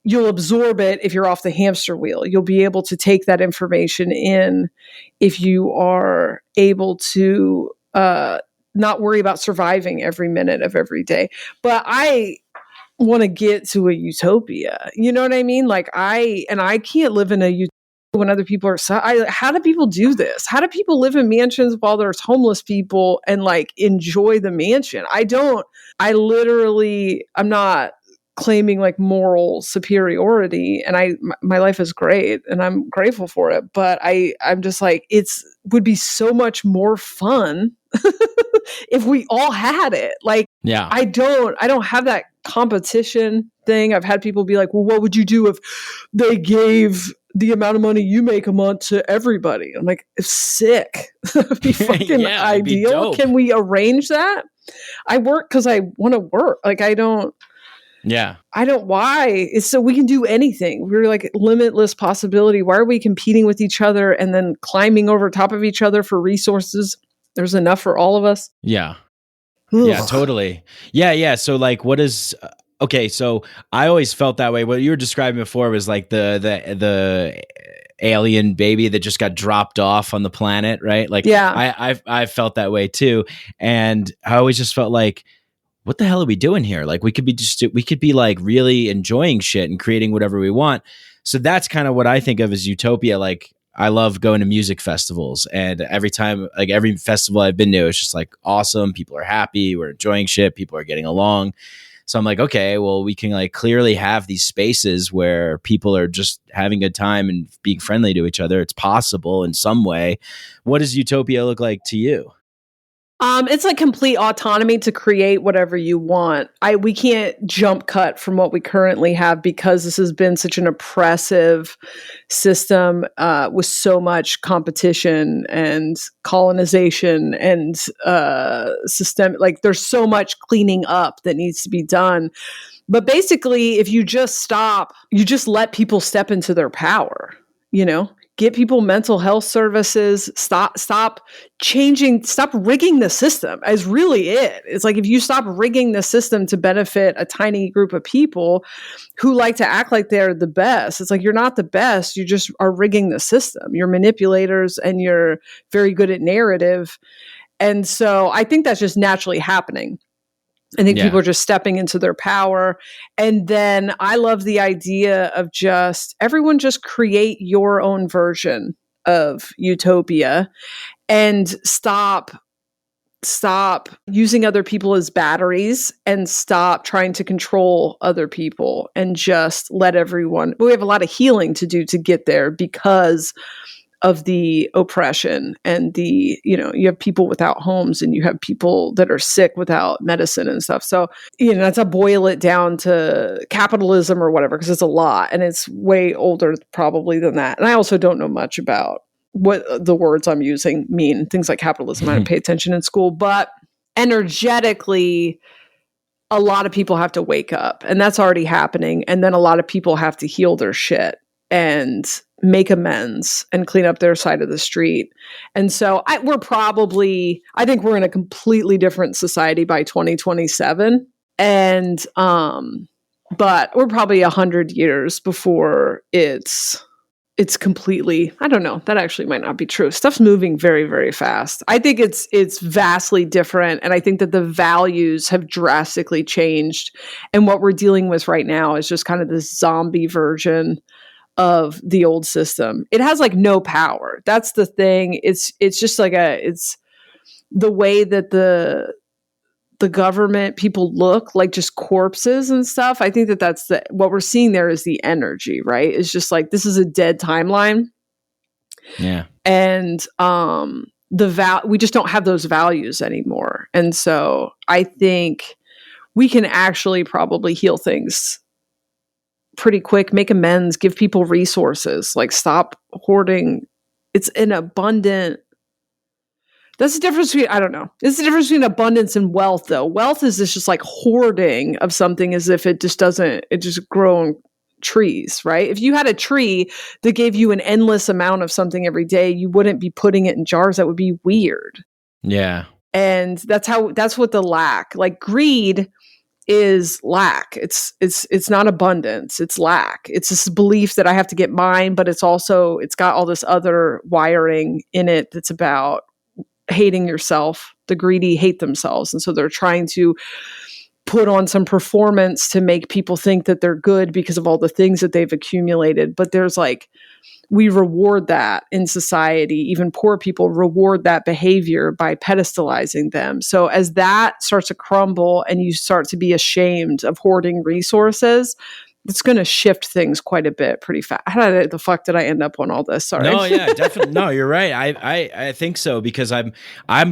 Speaker 6: you'll absorb it if you're off the hamster wheel. You'll be able to take that information in if you are able to not worry about surviving every minute of every day. But I want to get to a utopia. You know what I mean? Like I can't live in a utopia when other people are how do people do this? How do people live in mansions while there's homeless people and like enjoy the mansion? I'm not claiming like moral superiority, and my life is great and I'm grateful for it, but I'm just like, would be so much more fun if we all had it. Like, yeah, I don't have that competition thing. I've had people be like, well, what would you do if they gave the amount of money you make a month to everybody? I'm like, it's sick. That'd be fucking ideal. Can we arrange that? I work because I want to work. Like, I don't. Why? It's so we can do anything. We're like limitless possibility. Why are we competing with each other and then climbing over top of each other for resources? There's enough for all of us.
Speaker 1: Yeah. Ugh. Yeah, totally. Yeah. So like, what is, okay. So I always felt that way. What you were describing before was like the alien baby that just got dropped off on the planet, right? Like, yeah, I felt that way too. And I always just felt like, what the hell are we doing here? Like, we could be like really enjoying shit and creating whatever we want. So that's kind of what I think of as utopia. Like, I love going to music festivals, and every festival I've been to, it's just like awesome. People are happy. We're enjoying shit. People are getting along. So I'm like, okay, well, we can like clearly have these spaces where people are just having a good time and being friendly to each other. It's possible in some way. What does utopia look like to you?
Speaker 6: It's like complete autonomy to create whatever you want. We can't jump cut from what we currently have, because this has been such an oppressive system with so much competition and colonization and system. Like, there's so much cleaning up that needs to be done. But basically, if you just let people step into their power, you know? Get people mental health services, stop rigging the system is really it. It's like, if you stop rigging the system to benefit a tiny group of people who like to act like they're the best, it's like, you're not the best. You just are rigging the system. You're manipulators and you're very good at narrative. And so I think that's just naturally happening. I think
Speaker 1: Yeah.
Speaker 6: people are just stepping into their power. And then I love the idea of just everyone just create your own version of utopia and stop using other people as batteries and stop trying to control other people and just let everyone. We have a lot of healing to do to get there because of the oppression and the, you have people without homes and you have people that are sick without medicine and stuff. So, that's to boil it down to capitalism or whatever, because it's a lot and it's way older probably than that. And I also don't know much about what the words I'm using mean. Things like capitalism, I didn't pay attention in school, but energetically, a lot of people have to wake up and that's already happening. And then a lot of people have to heal their shit and make amends and clean up their side of the street. And so I think we're in a completely different society by 2027. And, but we're probably 100 years before it's completely, I don't know, that actually might not be true. Stuff's moving very, very fast. I think it's vastly different. And I think that the values have drastically changed. And what we're dealing with right now is just kind of this zombie version of the old system. It has like no power. That's the thing. It's just like it's the way that the government people look like just corpses and stuff. I think that that's what we're seeing there is the energy, right? It's just like, this is a dead timeline.
Speaker 1: Yeah.
Speaker 6: And, we just don't have those values anymore. And so I think we can actually probably heal things pretty quick, make amends, give people resources, like stop hoarding. It's an abundant. That's the difference between, I don't know. It's the difference between abundance and wealth though. Wealth is this just like hoarding of something as if it just grow trees, right? If you had a tree that gave you an endless amount of something every day, you wouldn't be putting it in jars. That would be weird.
Speaker 1: Yeah.
Speaker 6: And that's what the lack, like greed is lack. It's not abundance. It's lack. It's this belief that I have to get mine, but it's got all this other wiring in it that's about hating yourself. The greedy hate themselves. And so they're trying to put on some performance to make people think that they're good because of all the things that they've accumulated. But there's like, we reward that in society. Even poor people reward that behavior by pedestalizing them. So as that starts to crumble and you start to be ashamed of hoarding resources, it's going to shift things quite a bit pretty fast. How the fuck did I end up on all this? Sorry.
Speaker 1: No, yeah, definitely. No, you're right. I think so because I'm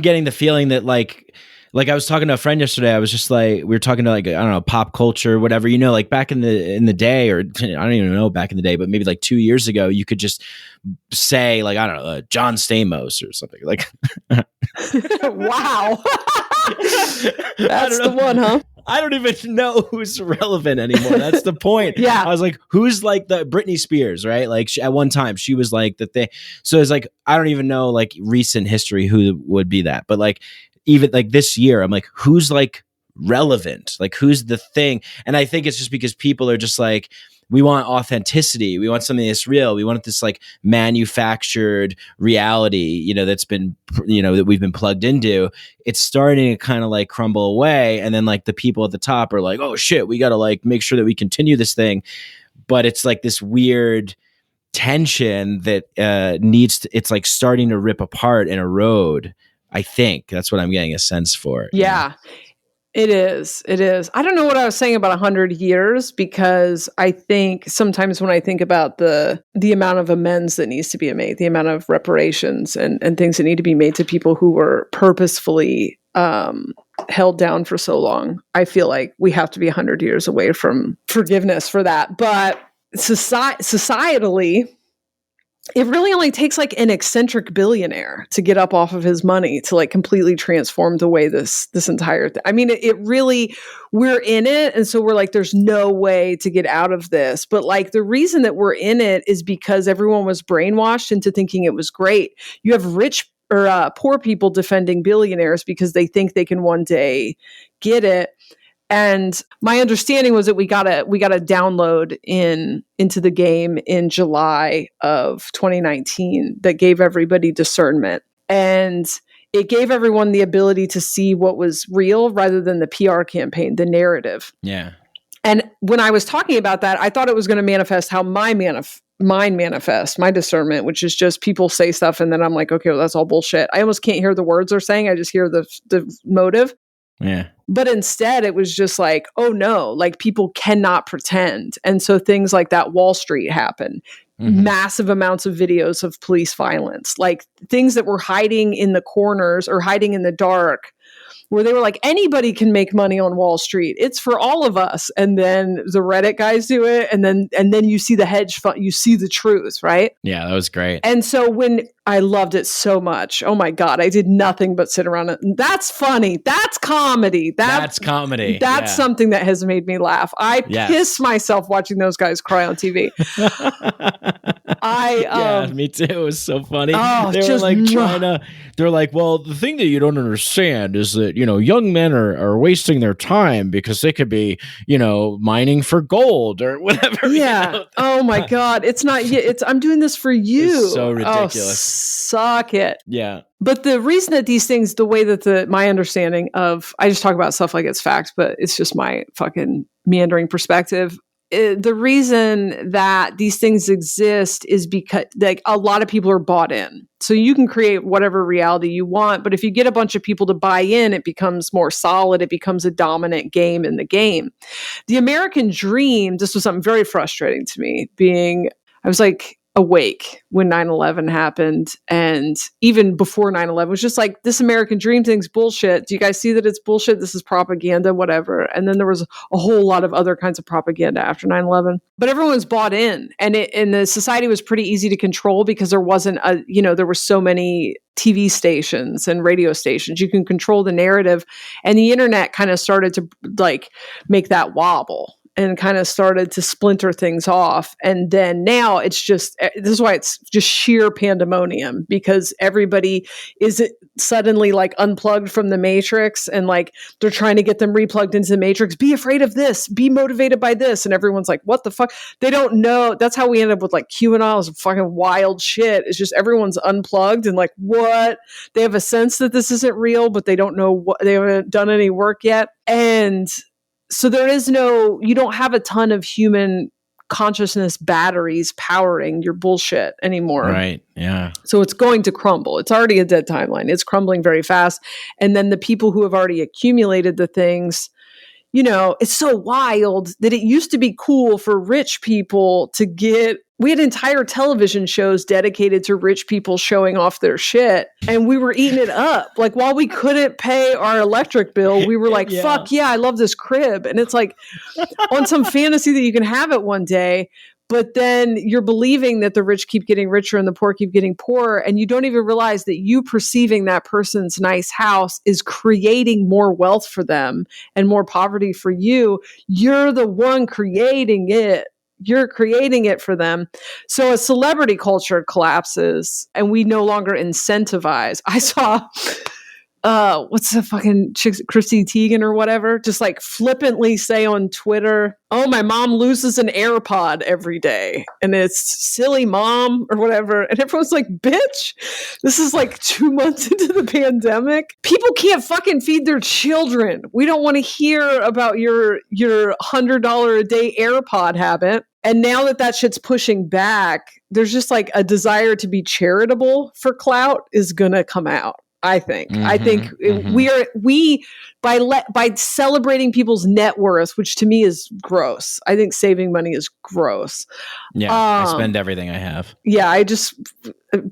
Speaker 1: getting the feeling that like I was talking to a friend yesterday. I was just like, we were talking to like, I don't know, pop culture, whatever, like back in the day, or I don't even know back in the day, but maybe like 2 years ago, you could just say like, I don't know, John Stamos or something like.
Speaker 6: Wow. That's the one, huh?
Speaker 1: I don't even know who's relevant anymore. That's the point.
Speaker 6: Yeah.
Speaker 1: I was like, who's like the Britney Spears, right? Like at one time she was like the thing. So it's like, I don't even know like recent history who would be that. But like, even like this year, I'm like, who's like relevant? Like who's the thing? And I think it's just because people are just like, we want authenticity. We want something that's real. We want this like manufactured reality, that's been, that we've been plugged into. It's starting to kind of like crumble away. And then like the people at the top are like, oh shit, we got to like make sure that we continue this thing. But it's like this weird tension that it's like starting to rip apart and erode. I think that's what I'm getting a sense for.
Speaker 6: Yeah. It is. I don't know what I was saying about 100 years, because I think sometimes when I think about the amount of amends that needs to be made, the amount of reparations and things that need to be made to people who were purposefully held down for so long, I feel like we have to be 100 years away from forgiveness for that. But societally, it really only takes like an eccentric billionaire to get up off of his money to like completely transform the way this entire thing. I mean, it really, we're in it. And so we're like, there's no way to get out of this. But like the reason that we're in it is because everyone was brainwashed into thinking it was great. You have rich or poor people defending billionaires because they think they can one day get it. And my understanding was that we got a download into the game in July of 2019 that gave everybody discernment. And it gave everyone the ability to see what was real rather than the PR campaign, the narrative.
Speaker 1: Yeah.
Speaker 6: And when I was talking about that, I thought it was going to manifest how mine manifests, my discernment, which is just people say stuff and then I'm like, okay, well, that's all bullshit. I almost can't hear the words they're saying. I just hear the motive.
Speaker 1: Yeah.
Speaker 6: But instead, it was just like, oh no, like people cannot pretend. And so things like that Wall Street happen. Massive amounts of videos of police violence, like things that were hiding in the corners or hiding in the dark, where they were like, anybody can make money on Wall Street. It's for all of us. And then the Reddit guys do it. And then you see the hedge fund, you see the truth, right?
Speaker 1: Yeah, that was great.
Speaker 6: And so when I loved it so much, oh my God, I did nothing but sit around. That's funny. That's comedy.
Speaker 1: That's comedy.
Speaker 6: That's something that has made me laugh. I piss myself watching those guys cry on TV.
Speaker 1: Me too. It was so funny.
Speaker 6: Oh,
Speaker 1: they were like they're like, well, the thing that you don't understand is that, young men are wasting their time because they could be, mining for gold or whatever.
Speaker 6: Yeah. Oh my God. It's not, I'm doing this for you.
Speaker 1: It's so ridiculous.
Speaker 6: Oh, suck it.
Speaker 1: Yeah.
Speaker 6: But the reason that these things, the way that my understanding of, I just talk about stuff like it's fact, but it's just my fucking meandering perspective. The reason that these things exist is because like a lot of people are bought in. So you can create whatever reality you want, but if you get a bunch of people to buy in, it becomes more solid. It becomes a dominant game in the game. The American dream, this was something very frustrating to me, I was like awake when 9/11 happened. And even before 9/11, it was just like, this American dream thing's bullshit. Do you guys see that it's bullshit? This is propaganda, whatever. And then there was a whole lot of other kinds of propaganda after 9/11. But everyone was bought in. And the society was pretty easy to control because there wasn't there were so many TV stations and radio stations. You can control the narrative. And the internet kind of started to like make that wobble and kind of started to splinter things off. And then now it's just, this is why it's just sheer pandemonium, because everybody is suddenly like unplugged from the matrix and like they're trying to get them replugged into the matrix. Be afraid of this, be motivated by this. And everyone's like, what the fuck? They don't know. That's how we end up with like QAnon. It was fucking wild shit. It's just everyone's unplugged and like, what? They have a sense that this isn't real, but they don't know what, they haven't done any work yet. And so you don't have a ton of human consciousness batteries powering your bullshit anymore.
Speaker 1: Right. Yeah.
Speaker 6: So it's going to crumble. It's already a dead timeline. It's crumbling very fast. And then the people who have already accumulated the things, it's so wild that it used to be cool for rich people we had entire television shows dedicated to rich people showing off their shit. And we were eating it up. Like while we couldn't pay our electric bill, we were like, fuck yeah, I love this crib. And it's like on some fantasy that you can have it one day. But then you're believing that the rich keep getting richer and the poor keep getting poorer. And you don't even realize that you perceiving that person's nice house is creating more wealth for them and more poverty for you. You're the one creating it. You're creating it for them. So a celebrity culture collapses and we no longer incentivize. I saw, what's the fucking chick, Chrissy Teigen or whatever, just like flippantly say on Twitter, oh, my mom loses an AirPod every day. And it's silly mom or whatever. And everyone's like, bitch, this is like 2 months into the pandemic. People can't fucking feed their children. We don't want to hear about your $100 a day AirPod habit. And now that shit's pushing back, there's just like a desire to be charitable for Clout is going to come out. I think. I think we by celebrating people's net worth, which to me is gross. I think saving money is gross.
Speaker 1: Yeah, I spend everything I have.
Speaker 6: Yeah, I just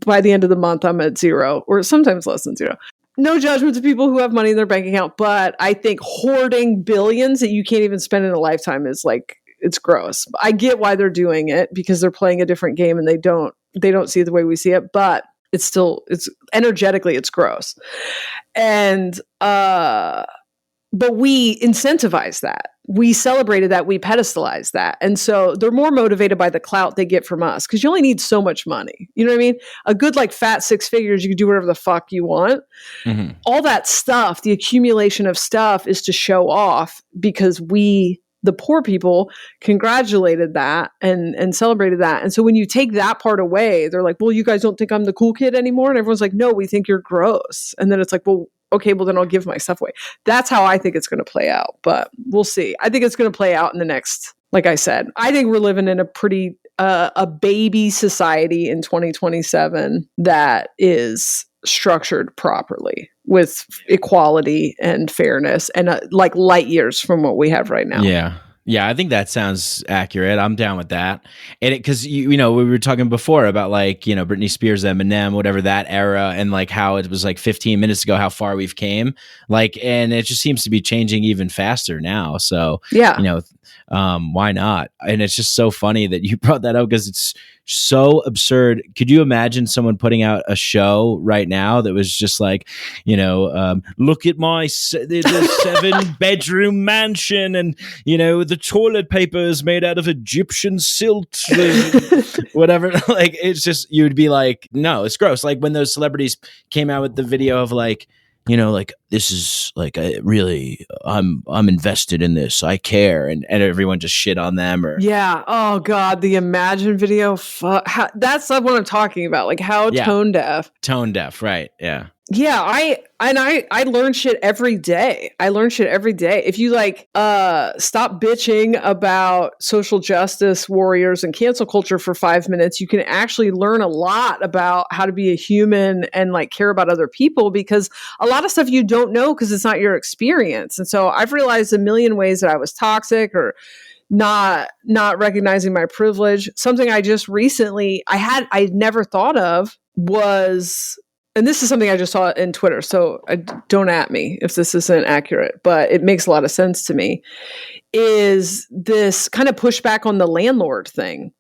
Speaker 6: by the end of the month I'm at zero, or sometimes less than zero. No judgment to people who have money in their bank account, but I think hoarding billions that you can't even spend in a lifetime is like, it's gross. I get why they're doing it because they're playing a different game and they don't see it the way we see it, but it's energetically, it's gross. And, but we incentivize that. We celebrated that. We pedestalized that. And so they're more motivated by the clout they get from us because you only need so much money. You know what I mean? A good like fat 6 figures, you can do whatever the fuck you want. All that stuff, the accumulation of stuff is to show off because the poor people congratulated that and celebrated that. And so when you take that part away, they're like, well, you guys don't think I'm the cool kid anymore? And everyone's like, no, we think you're gross. And then it's like, well, okay, well then I'll give my stuff away. That's how I think it's going to play out, but we'll see. I think it's going to play out in the next, like I said, I think we're living in a pretty, a baby society in 2027 that is structured properly with equality and fairness and like light years from what we have right now.
Speaker 1: Yeah, I think that sounds accurate. I'm down with that. And because you know, we were talking before about like, you know, Britney Spears, Eminem, whatever, that era, and like how it was like 15 minutes ago how far we've came. Like, and it just seems to be changing even faster now. So
Speaker 6: yeah,
Speaker 1: you know, why not? And it's just so funny that you brought that up because it's so absurd. Could you imagine someone putting out a show right now that was just like, you know, look at my the 7-bedroom mansion, and you know the toilet paper is made out of Egyptian silt, whatever. Like, it's just, you'd be like, no, it's gross. Like when those celebrities came out with the video of like, you know, like, this is like, I'm invested in this, I care, and everyone just shit on them. Or
Speaker 6: yeah, oh god, the Imagine video, that's what I'm talking about. Like how tone deaf,
Speaker 1: right? Yeah.
Speaker 6: Yeah, I learn shit every day. If you like stop bitching about social justice warriors and cancel culture for 5 minutes, you can actually learn a lot about how to be a human and like care about other people, because a lot of stuff you don't know because it's not your experience. And so I've realized a million ways that I was toxic or not recognizing my privilege. Something I just recently I'd never thought of was, and this is something I just saw in Twitter, so don't at me if this isn't accurate, but it makes a lot of sense to me, is this kind of pushback on the landlord thing,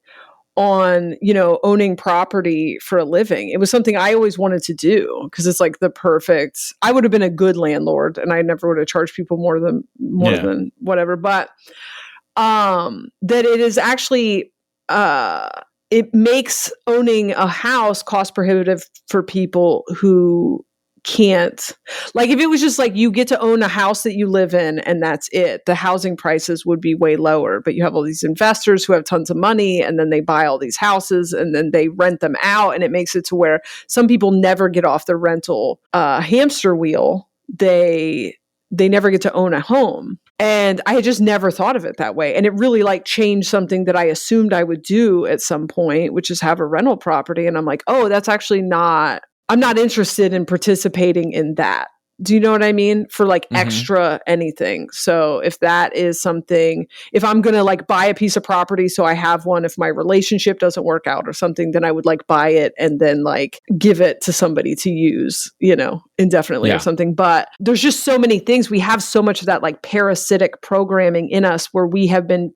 Speaker 6: on, you know, owning property for a living. It was something I always wanted to do because it's like the perfect, I would have been a good landlord and I never would have charged people more than whatever, but that it is actually, it makes owning a house cost prohibitive for people who can't, like if it was just like you get to own a house that you live in and that's it, the housing prices would be way lower. But you have all these investors who have tons of money and then they buy all these houses and then they rent them out, and it makes it to where some people never get off the rental hamster wheel. They never get to own a home. And I had just never thought of it that way. And it really like changed something that I assumed I would do at some point, which is have a rental property. And I'm like, oh, that's actually not, I'm not interested in participating in that. Do you know what I mean? For like extra anything. So if that is something, if I'm going to like buy a piece of property so I have one, if my relationship doesn't work out or something, then I would like buy it and then like give it to somebody to use, you know, indefinitely or something. But there's just so many things. We have so much of that like parasitic programming in us where we have been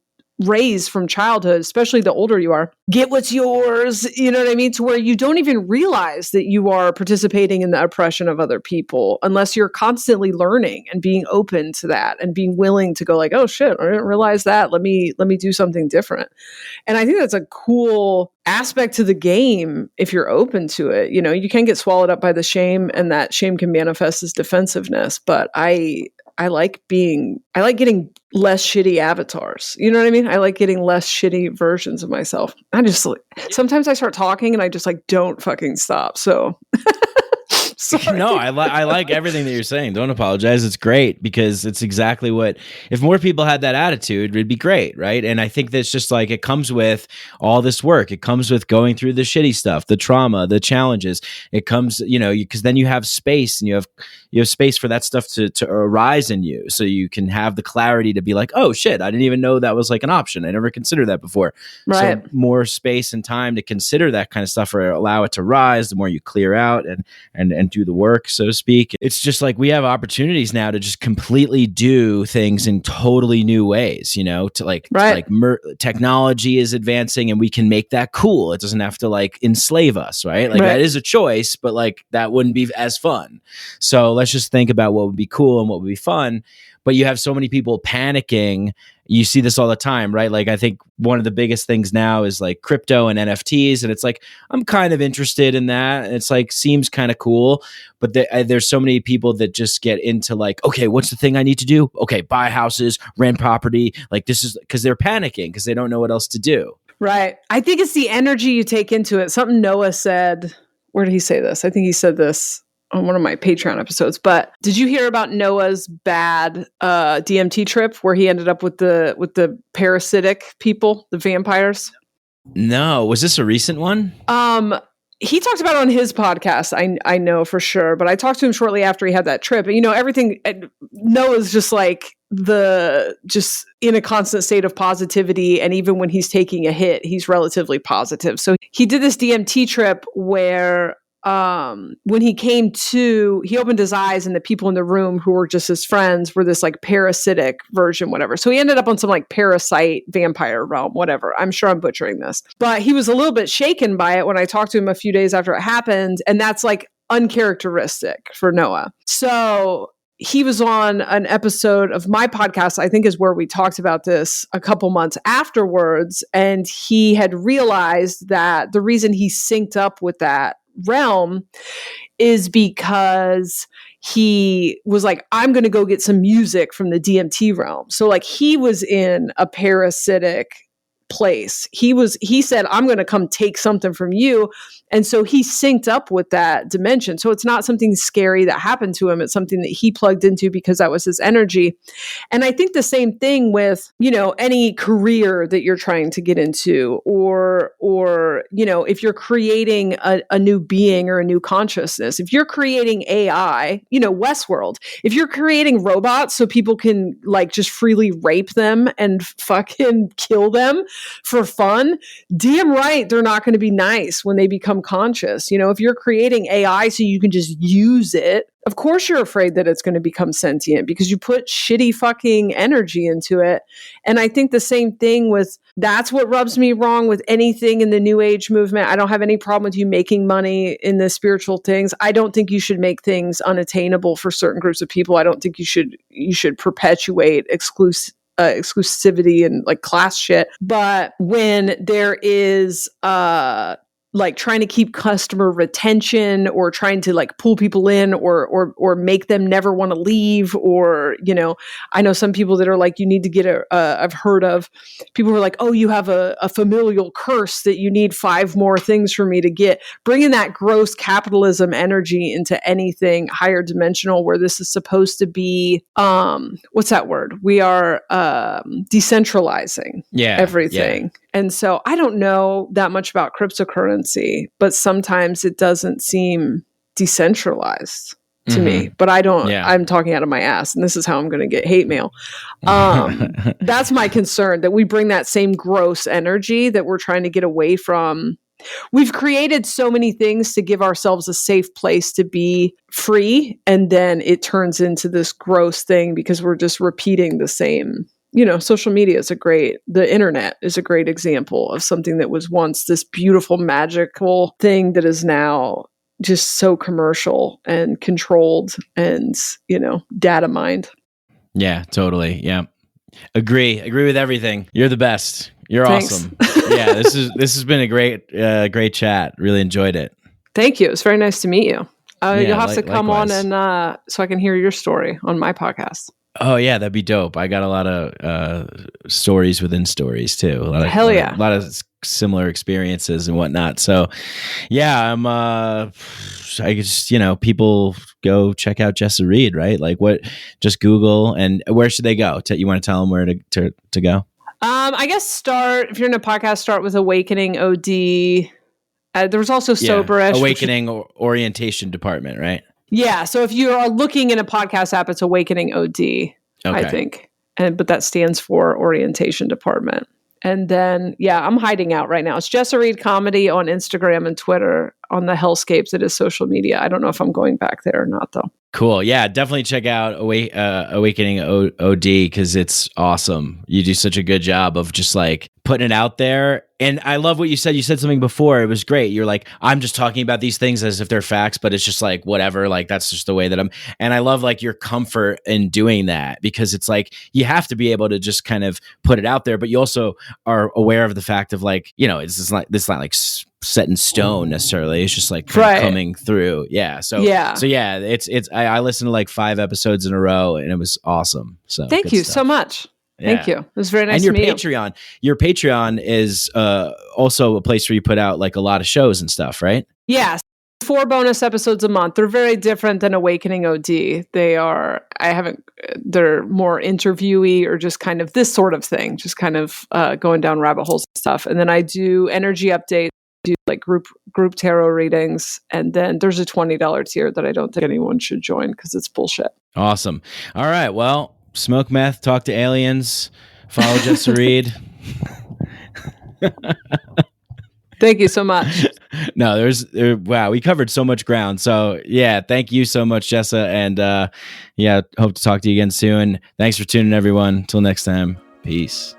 Speaker 6: raised from childhood, especially the older you are, get what's yours, you know what I mean? To where you don't even realize that you are participating in the oppression of other people unless you're constantly learning and being open to that and being willing to go like, oh shit, I didn't realize that. Let me do something different. And I think that's a cool aspect to the game if you're open to it. You know, you can get swallowed up by the shame, and that shame can manifest as defensiveness. But I like getting less shitty avatars. You know what I mean? I like getting less shitty versions of myself. I just like, sometimes I start talking and I just like don't fucking stop. So sorry.
Speaker 1: No, I like everything that you're saying. Don't apologize. It's great because it's exactly what, if more people had that attitude, it'd be great, right? And I think that's just like, it comes with all this work. It comes with going through the shitty stuff, the trauma, the challenges. It comes, you know, because then you have space and you have space for that stuff to arise in you. So you can have the clarity to be like, oh shit, I didn't even know that was like an option. I never considered that before.
Speaker 6: Right.
Speaker 1: So more space and time to consider that kind of stuff or allow it to rise, the more you clear out and do the work, so to speak. It's just like we have opportunities now to just completely do things in totally new ways, you know, technology is advancing and we can make that cool. It doesn't have to like enslave us, right? Like that is a choice, but like that wouldn't be as fun. So let's just think about what would be cool and what would be fun. But you have so many people panicking, you see this all the time, right? Like I think one of the biggest things now is like crypto and NFTs, and it's like I'm kind of interested in that, and it's like seems kind of cool, but there's so many people that just get into like, okay, what's the thing I need to do? Okay, buy houses, rent property, like this is because they're panicking because they don't know what else to do.
Speaker 6: Right. I think it's the energy you take into it. Something Noah said. Where did he say this? I think he said this on one of my Patreon episodes. But did you hear about Noah's bad DMT trip where he ended up with the parasitic people, the vampires?
Speaker 1: No, was this a recent one?
Speaker 6: He talked about it on his podcast. I know for sure, but I talked to him shortly after he had that trip. And, everything. Noah's just like just in a constant state of positivity, and even when he's taking a hit, he's relatively positive. So he did this DMT trip where when he came to, he opened his eyes and the people in the room who were just his friends were this like parasitic version, whatever. So he ended up on some like parasite vampire realm, whatever. I'm sure I'm butchering this, but he was a little bit shaken by it when I talked to him a few days after it happened. And that's like uncharacteristic for Noah. So he was on an episode of my podcast, I think is where we talked about this a couple months afterwards. And he had realized that the reason he synced up with that realm is because he was like, I'm going to go get some music from the DMT realm. So like he was in a parasitic place. He said, I'm going to come take something from you. And so he synced up with that dimension. So it's not something scary that happened to him. It's something that he plugged into because that was his energy. And I think the same thing with, any career that you're trying to get into, or if you're creating a new being or a new consciousness, if you're creating AI, Westworld, if you're creating robots so people can like just freely rape them and fucking kill them for fun, damn right they're not going to be nice when they become conscious. If you're creating AI so you can just use it, of course you're afraid that it's going to become sentient because you put shitty fucking energy into it. And I think the same thing that's what rubs me wrong with anything in the New Age movement. I don't have any problem with you making money in the spiritual things. I don't think you should make things unattainable for certain groups of people. I don't think you should perpetuate exclusivity and like class shit. But when there is like trying to keep customer retention or trying to like pull people in or make them never want to leave, or I know some people that are like, you need to get I've heard of people who are like, oh, you have a familial curse that you need 5 more things for me to get, bringing that gross capitalism energy into anything higher dimensional where this is supposed to be what's that word, we are decentralizing everything. Yeah. And so I don't know that much about cryptocurrency, but sometimes it doesn't seem decentralized to me. But I don't, I'm talking out of my ass, and this is how I'm going to get hate mail. That's my concern, that we bring that same gross energy that we're trying to get away from. We've created so many things to give ourselves a safe place to be free, and then it turns into this gross thing because we're just repeating the same. Social media is the internet is a great example of something that was once this beautiful, magical thing that is now just so commercial and controlled and, data mined.
Speaker 1: Yeah, totally. Yeah. Agree with everything. You're the best. You're
Speaker 6: Thanks.
Speaker 1: Awesome. Yeah, this has been a great chat. Really enjoyed it.
Speaker 6: Thank you. It's very nice to meet you. You'll have to come
Speaker 1: likewise.
Speaker 6: on and so I can hear your story on my podcast.
Speaker 1: Oh yeah, that'd be dope. I got a lot of stories within stories too. A lot of similar experiences and whatnot. So yeah, I guess, people go check out Jessa Reed, right? Like just Google, and where should they go? You want to tell them where to go?
Speaker 6: I guess if you're in a podcast, start with Awakening OD. There was also Soberish.
Speaker 1: Awakening Orientation Department, right?
Speaker 6: Yeah, so if you are looking in a podcast app, it's Awakening OD, I think. But that stands for Orientation Department. And then, I'm hiding out right now. It's Jessa Reed Comedy on Instagram and Twitter on the hellscape that is social media. I don't know if I'm going back there or not, though.
Speaker 1: Cool. Yeah, definitely check out Awakening OD because it's awesome. You do such a good job of just like putting it out there. And I love what you said. You said something before. It was great. You're like, I'm just talking about these things as if they're facts, but it's just like, whatever. Like, that's just the way that I'm. And I love like your comfort in doing that because it's like, you have to be able to just kind of put it out there, but you also are aware of the fact of like, you know, it's not like set in stone necessarily. It's just like kind of coming through. Yeah. So yeah, I listened to like 5 episodes in a row and it was awesome. So
Speaker 6: thank you so much.
Speaker 1: Yeah.
Speaker 6: Thank you. It was very nice
Speaker 1: and your
Speaker 6: to meet
Speaker 1: Patreon, your Patreon is also a place where you put out like a lot of shows and stuff, right?
Speaker 6: Yeah. 4 bonus episodes a month. They're very different than Awakening OD. They're more interviewee or just kind of this sort of thing, just kind of going down rabbit holes and stuff. And then I do energy updates, do like group tarot readings. And then there's a $20 tier that I don't think anyone should join because it's bullshit.
Speaker 1: Awesome. All right. Well, smoke meth, talk to aliens, follow Jessa Reed.
Speaker 6: Thank you so much.
Speaker 1: No, wow, we covered so much ground. So yeah, thank you so much, Jessa. And hope to talk to you again soon. Thanks for tuning in, everyone. Till next time. Peace.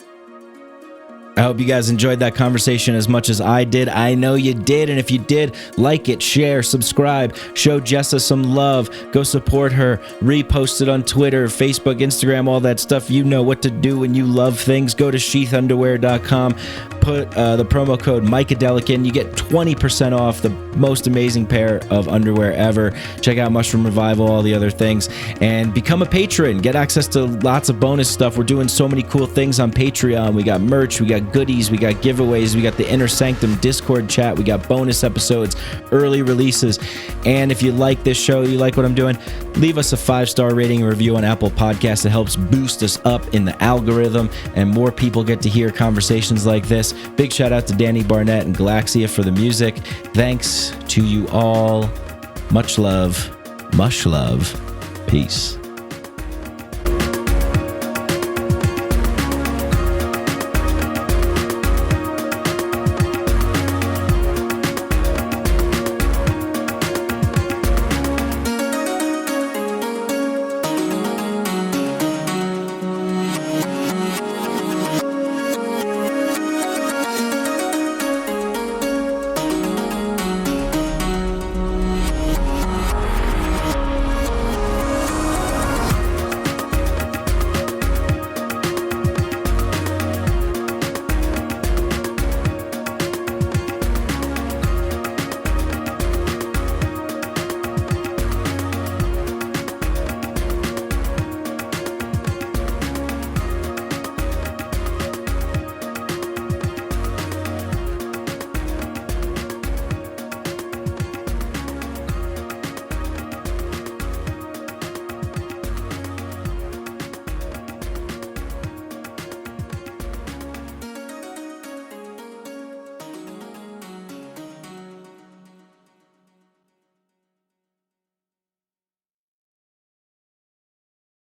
Speaker 1: I hope you guys enjoyed that conversation as much as I did. I know you did. And if you did, like it, share, subscribe, show Jessa some love, go support her, repost it on Twitter, Facebook, Instagram, all that stuff. You know what to do when you love things. Go to sheathunderwear.com, put the promo code Mikeadelic in. You get 20% off the most amazing pair of underwear ever. Check out Mushroom Revival, all the other things, and become a patron. Get access to lots of bonus stuff. We're doing so many cool things on Patreon. We got merch, we got goodies, we got giveaways, we got the Inner Sanctum Discord chat, we got bonus episodes, early releases. And if you like this show, you like what I'm doing, leave us a 5-star rating and review on Apple Podcasts. It helps boost us up in the algorithm and more people get to hear conversations like this. Big shout out to Danny Barnett and Galaxia for the music. Thanks to you all. Much love. Peace.